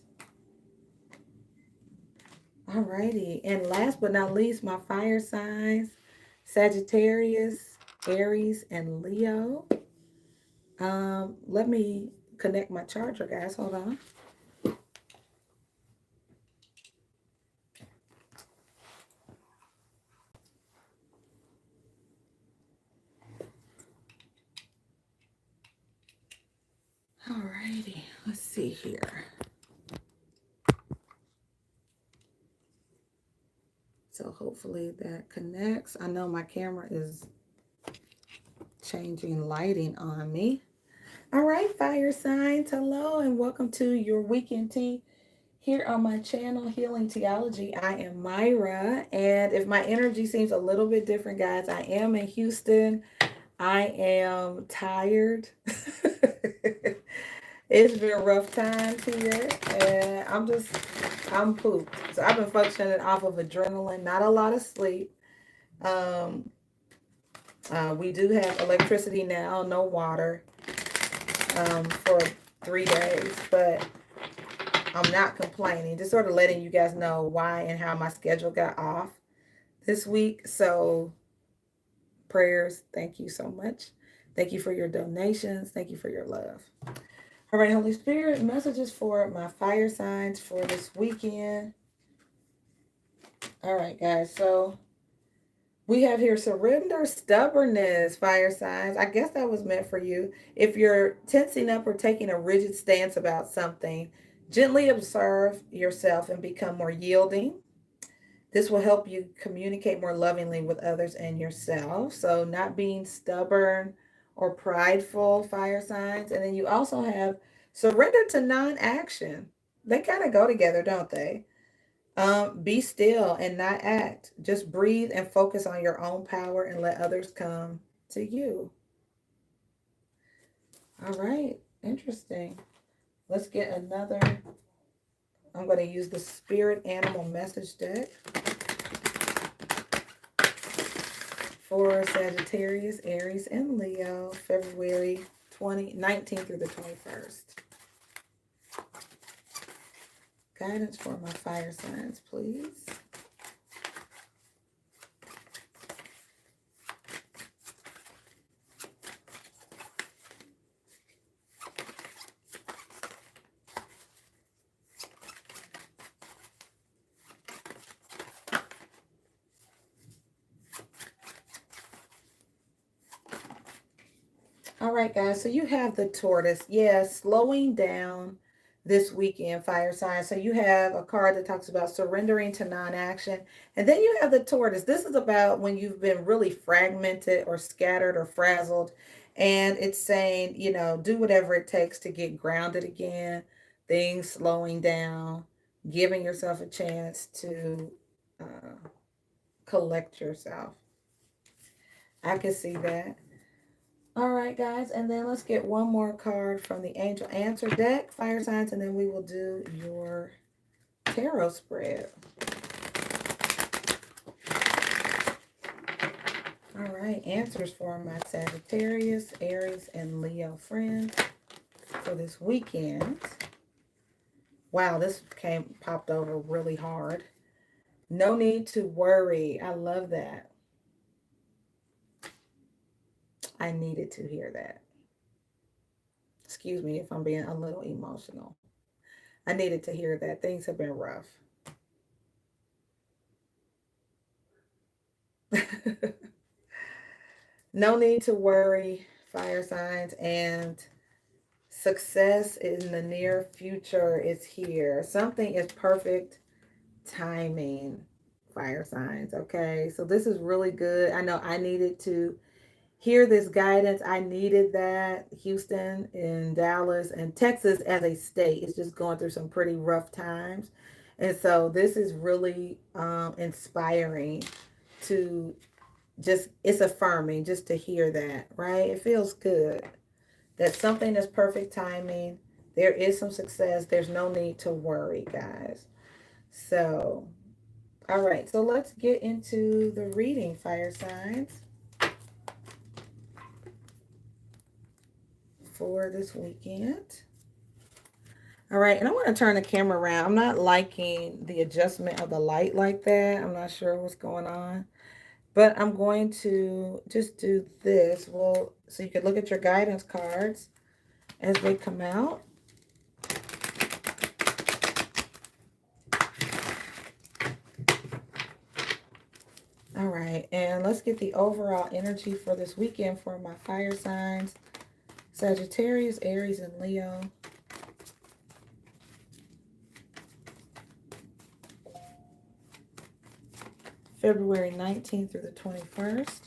Alrighty. And last but not least, my fire signs, Sagittarius, Aries, and Leo. Let me connect my charger, guys. Hold on. Alrighty. Let's see here. So hopefully that connects. I know my camera is changing lighting on me. All right, fire signs, hello and welcome to your weekend tea here on my channel, Healing Theology. I am Myra, and if my energy seems a little bit different, guys, I am in Houston. I am tired. It's been rough times here, and I'm pooped. So I've been functioning off of adrenaline, not a lot of sleep. Um, we do have electricity now, no water, for 3 days, but I'm not complaining, just sort of letting you guys know why and how my schedule got off this week. So prayers, thank you so much. Thank you for your donations. Thank you for your love. All right, Holy Spirit, messages for my fire signs for this weekend. All right, guys. So we have here surrender, stubbornness, fire signs. I guess that was meant for you. If you're tensing up or taking a rigid stance about something, gently observe yourself and become more yielding. This will help you communicate more lovingly with others and yourself. So, not being stubborn or prideful, fire signs. And then you also have surrender to non action. They kind of go together, don't they? Be still and not act. Just breathe and focus on your own power and let others come to you. All right, interesting. Let's get another. I'm going to use the Spirit Animal Message deck for Sagittarius, Aries, and Leo, February 19th through the 21st. Guidance for my fire signs, please. All right, guys. So you have the tortoise. Yeah, slowing down this weekend, fire sign. So you have a card that talks about surrendering to non-action. And then you have the tortoise. This is about when you've been really fragmented or scattered or frazzled. And it's saying, do whatever it takes to get grounded again, things slowing down, giving yourself a chance to collect yourself. I can see that. All right, guys, and then let's get one more card from the Angel Answer deck, fire signs, and then we will do your tarot spread. All right, answers for my Sagittarius, Aries, and Leo friends for this weekend. Wow, this popped over really hard. No need to worry. I love that. I needed to hear that. Excuse me if I'm being a little emotional. I needed to hear that. Things have been rough. No need to worry, fire signs, and success in the near future is here. Something is perfect timing, fire signs. Okay, so this is really good. I know I needed to hear this guidance. I needed that. Houston and Dallas and Texas as a state is just going through some pretty rough times. And so this is really inspiring to it's affirming just to hear that, right? It feels good that something is perfect timing. There is some success. There's no need to worry, guys. So, all right. So let's get into the reading, fire signs, for this weekend. All right, and I want to turn the camera around. I'm not liking the adjustment of the light like that. I'm not sure what's going on. But I'm going to just do this. Well, so you can look at your guidance cards as they come out. All right, and let's get the overall energy for this weekend for my fire signs, Sagittarius, Aries, and Leo. February 19th through the 21st.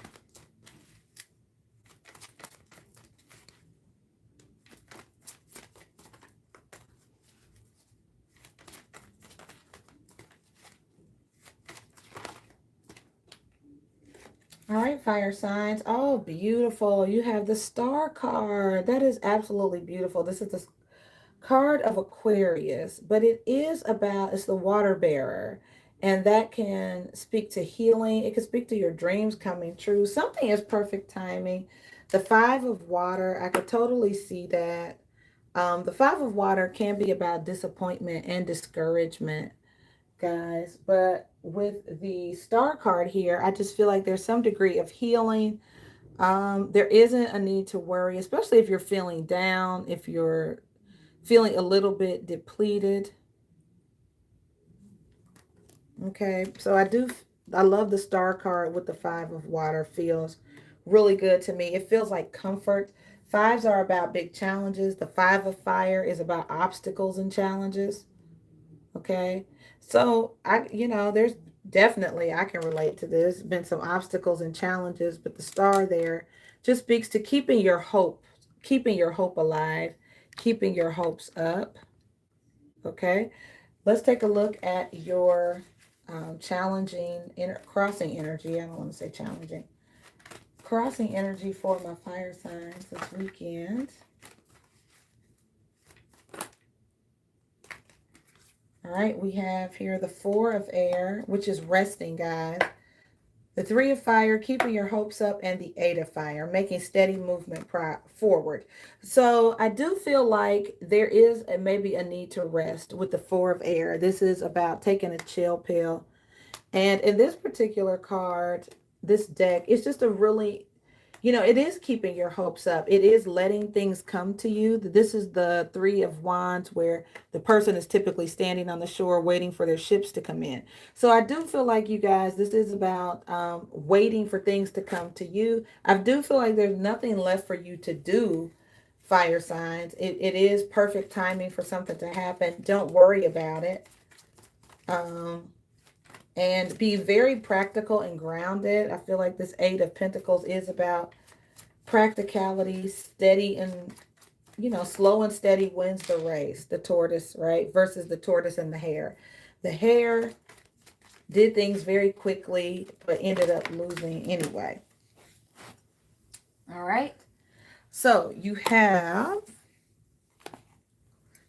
All right, fire signs. Oh, beautiful. You have the star card. That is absolutely beautiful. This is the card of Aquarius, but it's the water bearer. And that can speak to healing. It can speak to your dreams coming true. Something is perfect timing. The 5 of water, I could totally see that. The Five of Water can be about disappointment and discouragement, guys. But with the Star card here, I just feel like there's some degree of healing. There isn't a need to worry, especially if you're feeling down, if you're feeling a little bit depleted. Okay, so I love the Star card with the Five of Water. Feels really good to me. It feels like comfort. Fives are about big challenges. The Five of Fire is about obstacles and challenges. Okay, so there's definitely, I can relate to this. Been some obstacles and challenges, but the Star there just speaks to keeping your hope alive, keeping your hopes up. Okay, let's take a look at your challenging crossing energy. I don't want to say challenging. Crossing energy for my fire signs this weekend. All right, we have here the Four of Air, which is resting, guys. The Three of Fire, keeping your hopes up, and the Eight of Fire, making steady movement forward. So I do feel like there is maybe a need to rest with the Four of Air. This is about taking a chill pill. And in this particular card, this deck, it's just a really, it is keeping your hopes up. It is letting things come to you. This is the Three of Wands, where the person is typically standing on the shore waiting for their ships to come in. So I do feel like, you guys, this is about waiting for things to come to you. I do feel like there's nothing left for you to do, fire signs. It is perfect timing for something to happen. Don't worry about it. And be very practical and grounded. I feel like this Eight of Pentacles is about practicality, steady and, slow and steady wins the race. The tortoise, right? Versus the tortoise and the hare. The hare did things very quickly, but ended up losing anyway. All right. So you have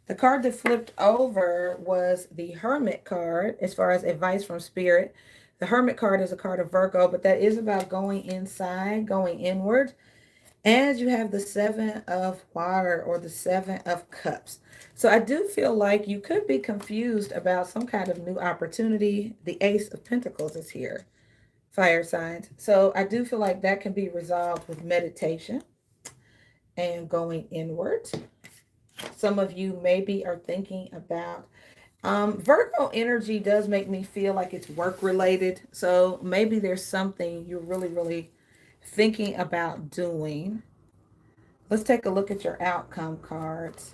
the card that flipped over was the Hermit card, as far as advice from Spirit. The Hermit card is a card of Virgo, but that is about going inside, going inward. And you have the Seven of Water, or the Seven of Cups. So I do feel like you could be confused about some kind of new opportunity. The Ace of Pentacles is here, fire signs. So I do feel like that can be resolved with meditation and going inward. Some of you maybe are thinking about Virgo energy does make me feel like it's work related. So maybe there's something you're really, really thinking about doing. Let's take a look at your outcome cards.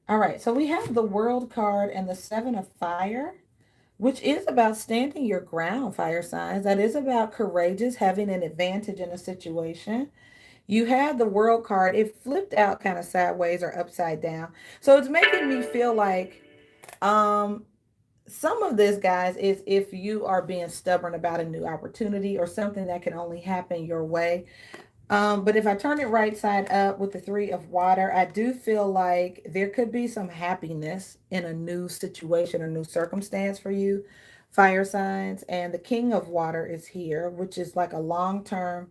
All right, so we have the World card and the Seven of Fire, which is about standing your ground, fire signs. That is about courageous, having an advantage in a situation. You had the World card. It flipped out kind of sideways or upside down. So it's making me feel like some of this, guys, is if you are being stubborn about a new opportunity or something that can only happen your way. But if I turn it right side up with the Three of Water, I do feel like there could be some happiness in a new situation or new circumstance for you, fire signs. And the King of Water is here, which is like a long-term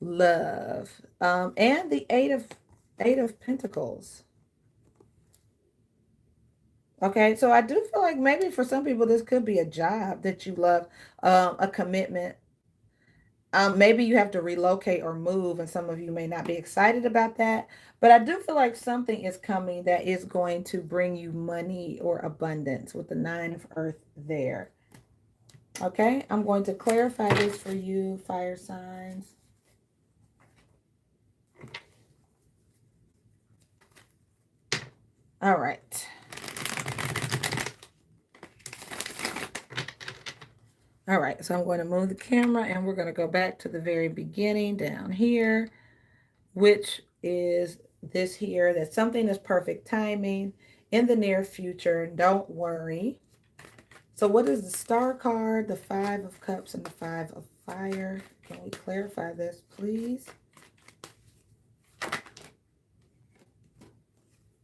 love. And the Eight of Pentacles. Okay, so I do feel like maybe for some people this could be a job that you love, a commitment. Maybe you have to relocate or move, and some of you may not be excited about that. But I do feel like something is coming that is going to bring you money or abundance with the Nine of Earth there. Okay, I'm going to clarify this for you, fire signs. All right. All right, so I'm going to move the camera and we're going to go back to the very beginning down here, which is this here, that something is perfect timing in the near future. Don't worry. So what is the Star card, the Five of Cups, and the Five of Fire? Can we clarify this, please?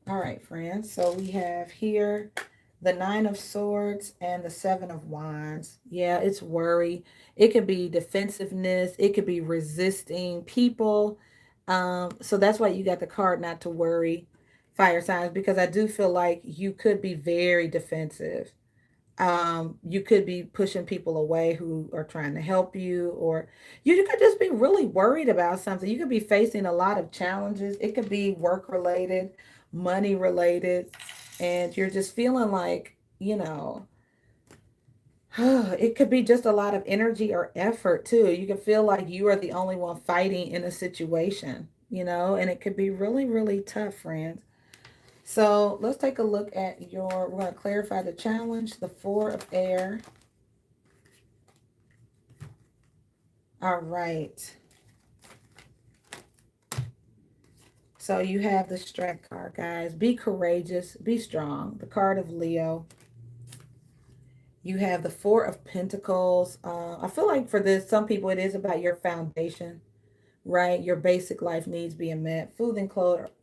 All right, friends. So we have here the Nine of Swords and the Seven of Wands. Yeah, it's worry. It could be defensiveness. It could be resisting people. So that's why you got the card not to worry, fire signs, because I do feel like you could be very defensive. You could be pushing people away who are trying to help you, or you could just be really worried about something. You could be facing a lot of challenges. It could be work related, money related, and you're just feeling like, it could be just a lot of energy or effort too. You can feel like you are the only one fighting in a situation, and it could be really, really tough, friends. So let's take a look at we're going to clarify the challenge, the Four of Air. All right. So you have the Strength card, guys. Be courageous, be strong. The card of Leo. You have the Four of Pentacles. I feel like for this, some people, it is about your foundation, right? Your basic life needs being met. Food and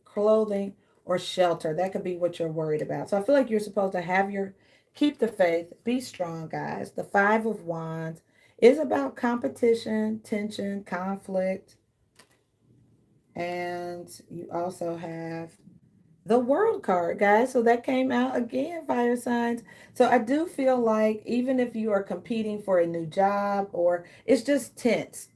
clothing or shelter. That could be what you're worried about. So I feel like you're supposed to keep the faith, be strong, guys. The Five of Wands is about competition, tension, conflict. And you also have the World card, guys. So that came out again, fire signs. So I do feel like even if you are competing for a new job or it's just tense,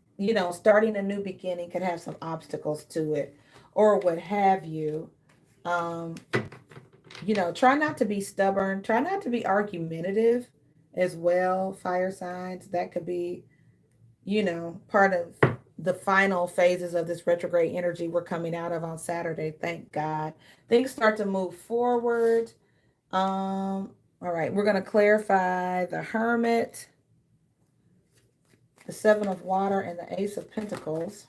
starting a new beginning can have some obstacles to it or what have you. Um, try not to be stubborn, try not to be argumentative as well, fire signs. That could be, part of the final phases of this retrograde energy we're coming out of on Saturday. Thank God. Things start to move forward. All right, we're going to clarify the Hermit, the Seven of Water, and the Ace of Pentacles.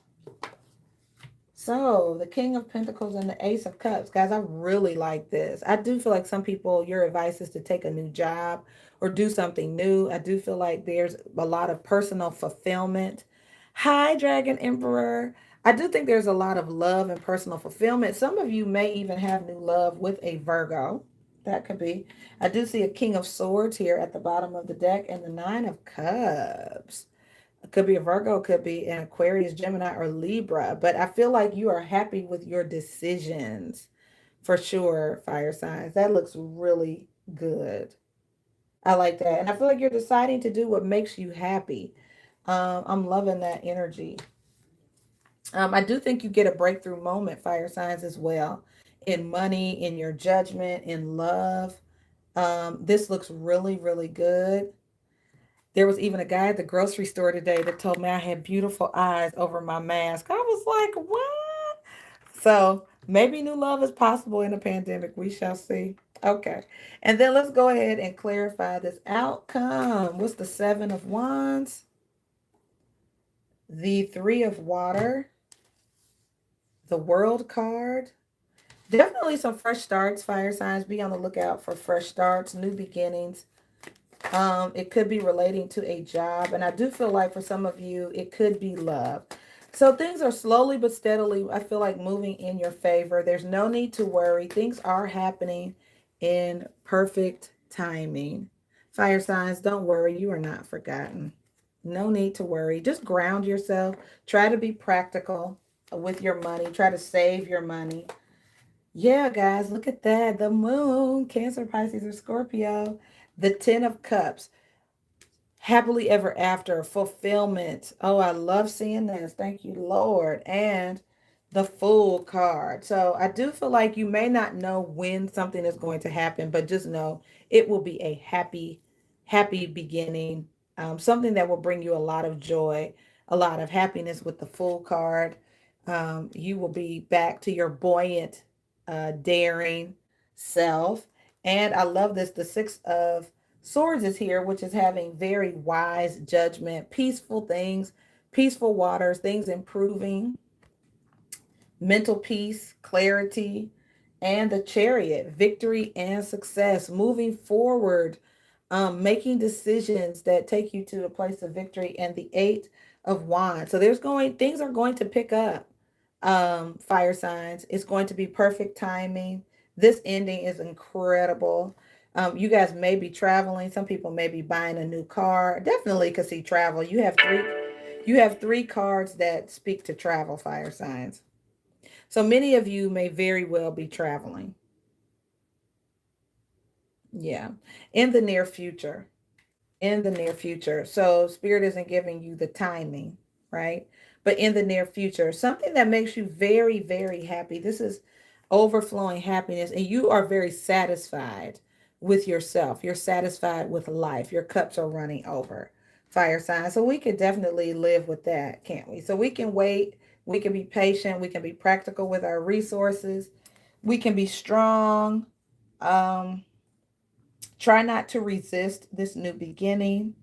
So the King of Pentacles and the Ace of Cups. Guys, I really like this. I do feel like some people, your advice is to take a new job or do something new. I do feel like there's a lot of personal fulfillment. Hi, Dragon Emperor. I do think there's a lot of love and personal fulfillment. Some of you may even have new love with a Virgo. That could be. I do see a King of Swords here at the bottom of the deck and the Nine of Cups. It could be a Virgo, could be an Aquarius, Gemini, or Libra. But I feel like you are happy with your decisions for sure, fire signs. That looks really good. I like that. And I feel like you're deciding to do what makes you happy. I'm loving that energy. I do think you get a breakthrough moment, fire signs, as well, in money, in your judgment, in love. This looks really, really good. There was even a guy at the grocery store today that told me I had beautiful eyes over my mask. I was like, what? So maybe new love is possible in a pandemic. We shall see. Okay. And then let's go ahead and clarify this outcome. What's the Seven of Wands? The Three of Water. The World card. Definitely some fresh starts, fire signs. Be on the lookout for fresh starts, new beginnings. It could be relating to a job. And I do feel like for some of you, it could be love. So things are slowly but steadily, I feel like, moving in your favor. There's no need to worry. Things are happening in perfect timing. Fire signs, don't worry. You are not forgotten. No need to worry. Just ground yourself. Try to be practical with your money. Try to save your money. Yeah, guys, look at that. The moon, Cancer, Pisces, or Scorpio. The Ten of Cups. Happily ever after, fulfillment. Oh, I love seeing this. Thank you, Lord. And the Fool card. So I do feel like you may not know when something is going to happen, but just know it will be a happy, happy beginning. Something that will bring you a lot of joy, a lot of happiness with the Fool card. You will be back to your buoyant, daring self. And I love this. The Six of Swords is here, which is having very wise judgment, peaceful things, peaceful waters, things improving, mental peace, clarity, and the Chariot, victory and success, moving forward, making decisions that take you to a place of victory, and the Eight of Wands. So things are going to pick up, fire signs. It's going to be perfect timing, This ending is incredible. You guys may be traveling. Some people may be buying a new car. Definitely could see travel. You have three cards that speak to travel, fire signs. So many of you may very well be traveling. Yeah. In the near future. In the near future. So spirit isn't giving you the timing, right? But in the near future, something that makes you very, very happy. This is overflowing happiness, and you are very satisfied with yourself. You're satisfied with life. Your cups are running over. Fire sign. So we can definitely live with that, can't we? So we can wait. We can be patient. We can be practical with our resources. We can be strong. Um, Try not to resist this new beginning,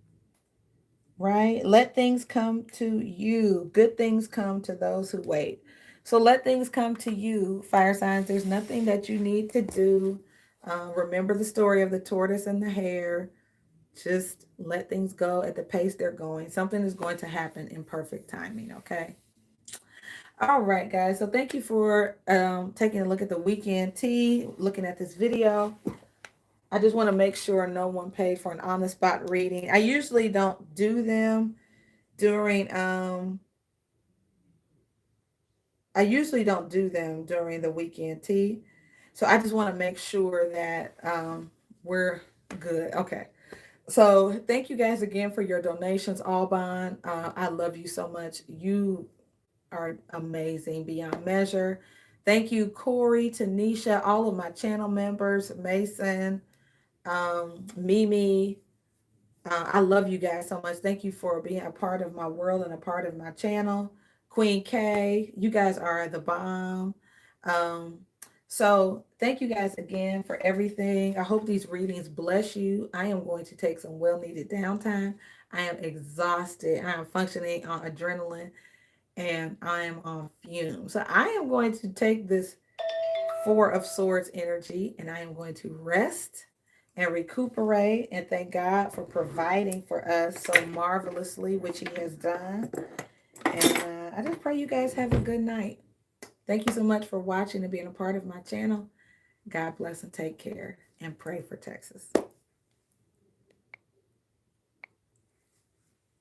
right? Let things come to you. Good things come to those who wait. So let things come to you, fire signs. There's nothing that you need to do. Remember the story of the tortoise and the hare. Just let things go at the pace they're going. Something is going to happen in perfect timing, okay? All right, guys. So thank you for taking a look at the weekend tea, looking at this video. I just want to make sure no one paid for an on the spot reading. I usually don't do them during the weekend tea. So I just want to make sure that we're good. Okay. So thank you guys again for your donations, Alban. I love you so much. You are amazing beyond measure. Thank you, Corey, Tanisha, all of my channel members, Mason, Mimi. I love you guys so much. Thank you for being a part of my world and a part of my channel. Queen K, you guys are the bomb. Um, so thank you guys again for everything. I hope these readings bless you. I am going to take some well-needed downtime. I am exhausted. I am functioning on adrenaline and I am on fumes. So I am going to take this Four of Swords energy, and I am going to rest and recuperate and thank God for providing for us so marvelously, which He has done. And I just pray you guys have a good night. Thank you so much for watching and being a part of my channel. God bless and take care, and pray for Texas.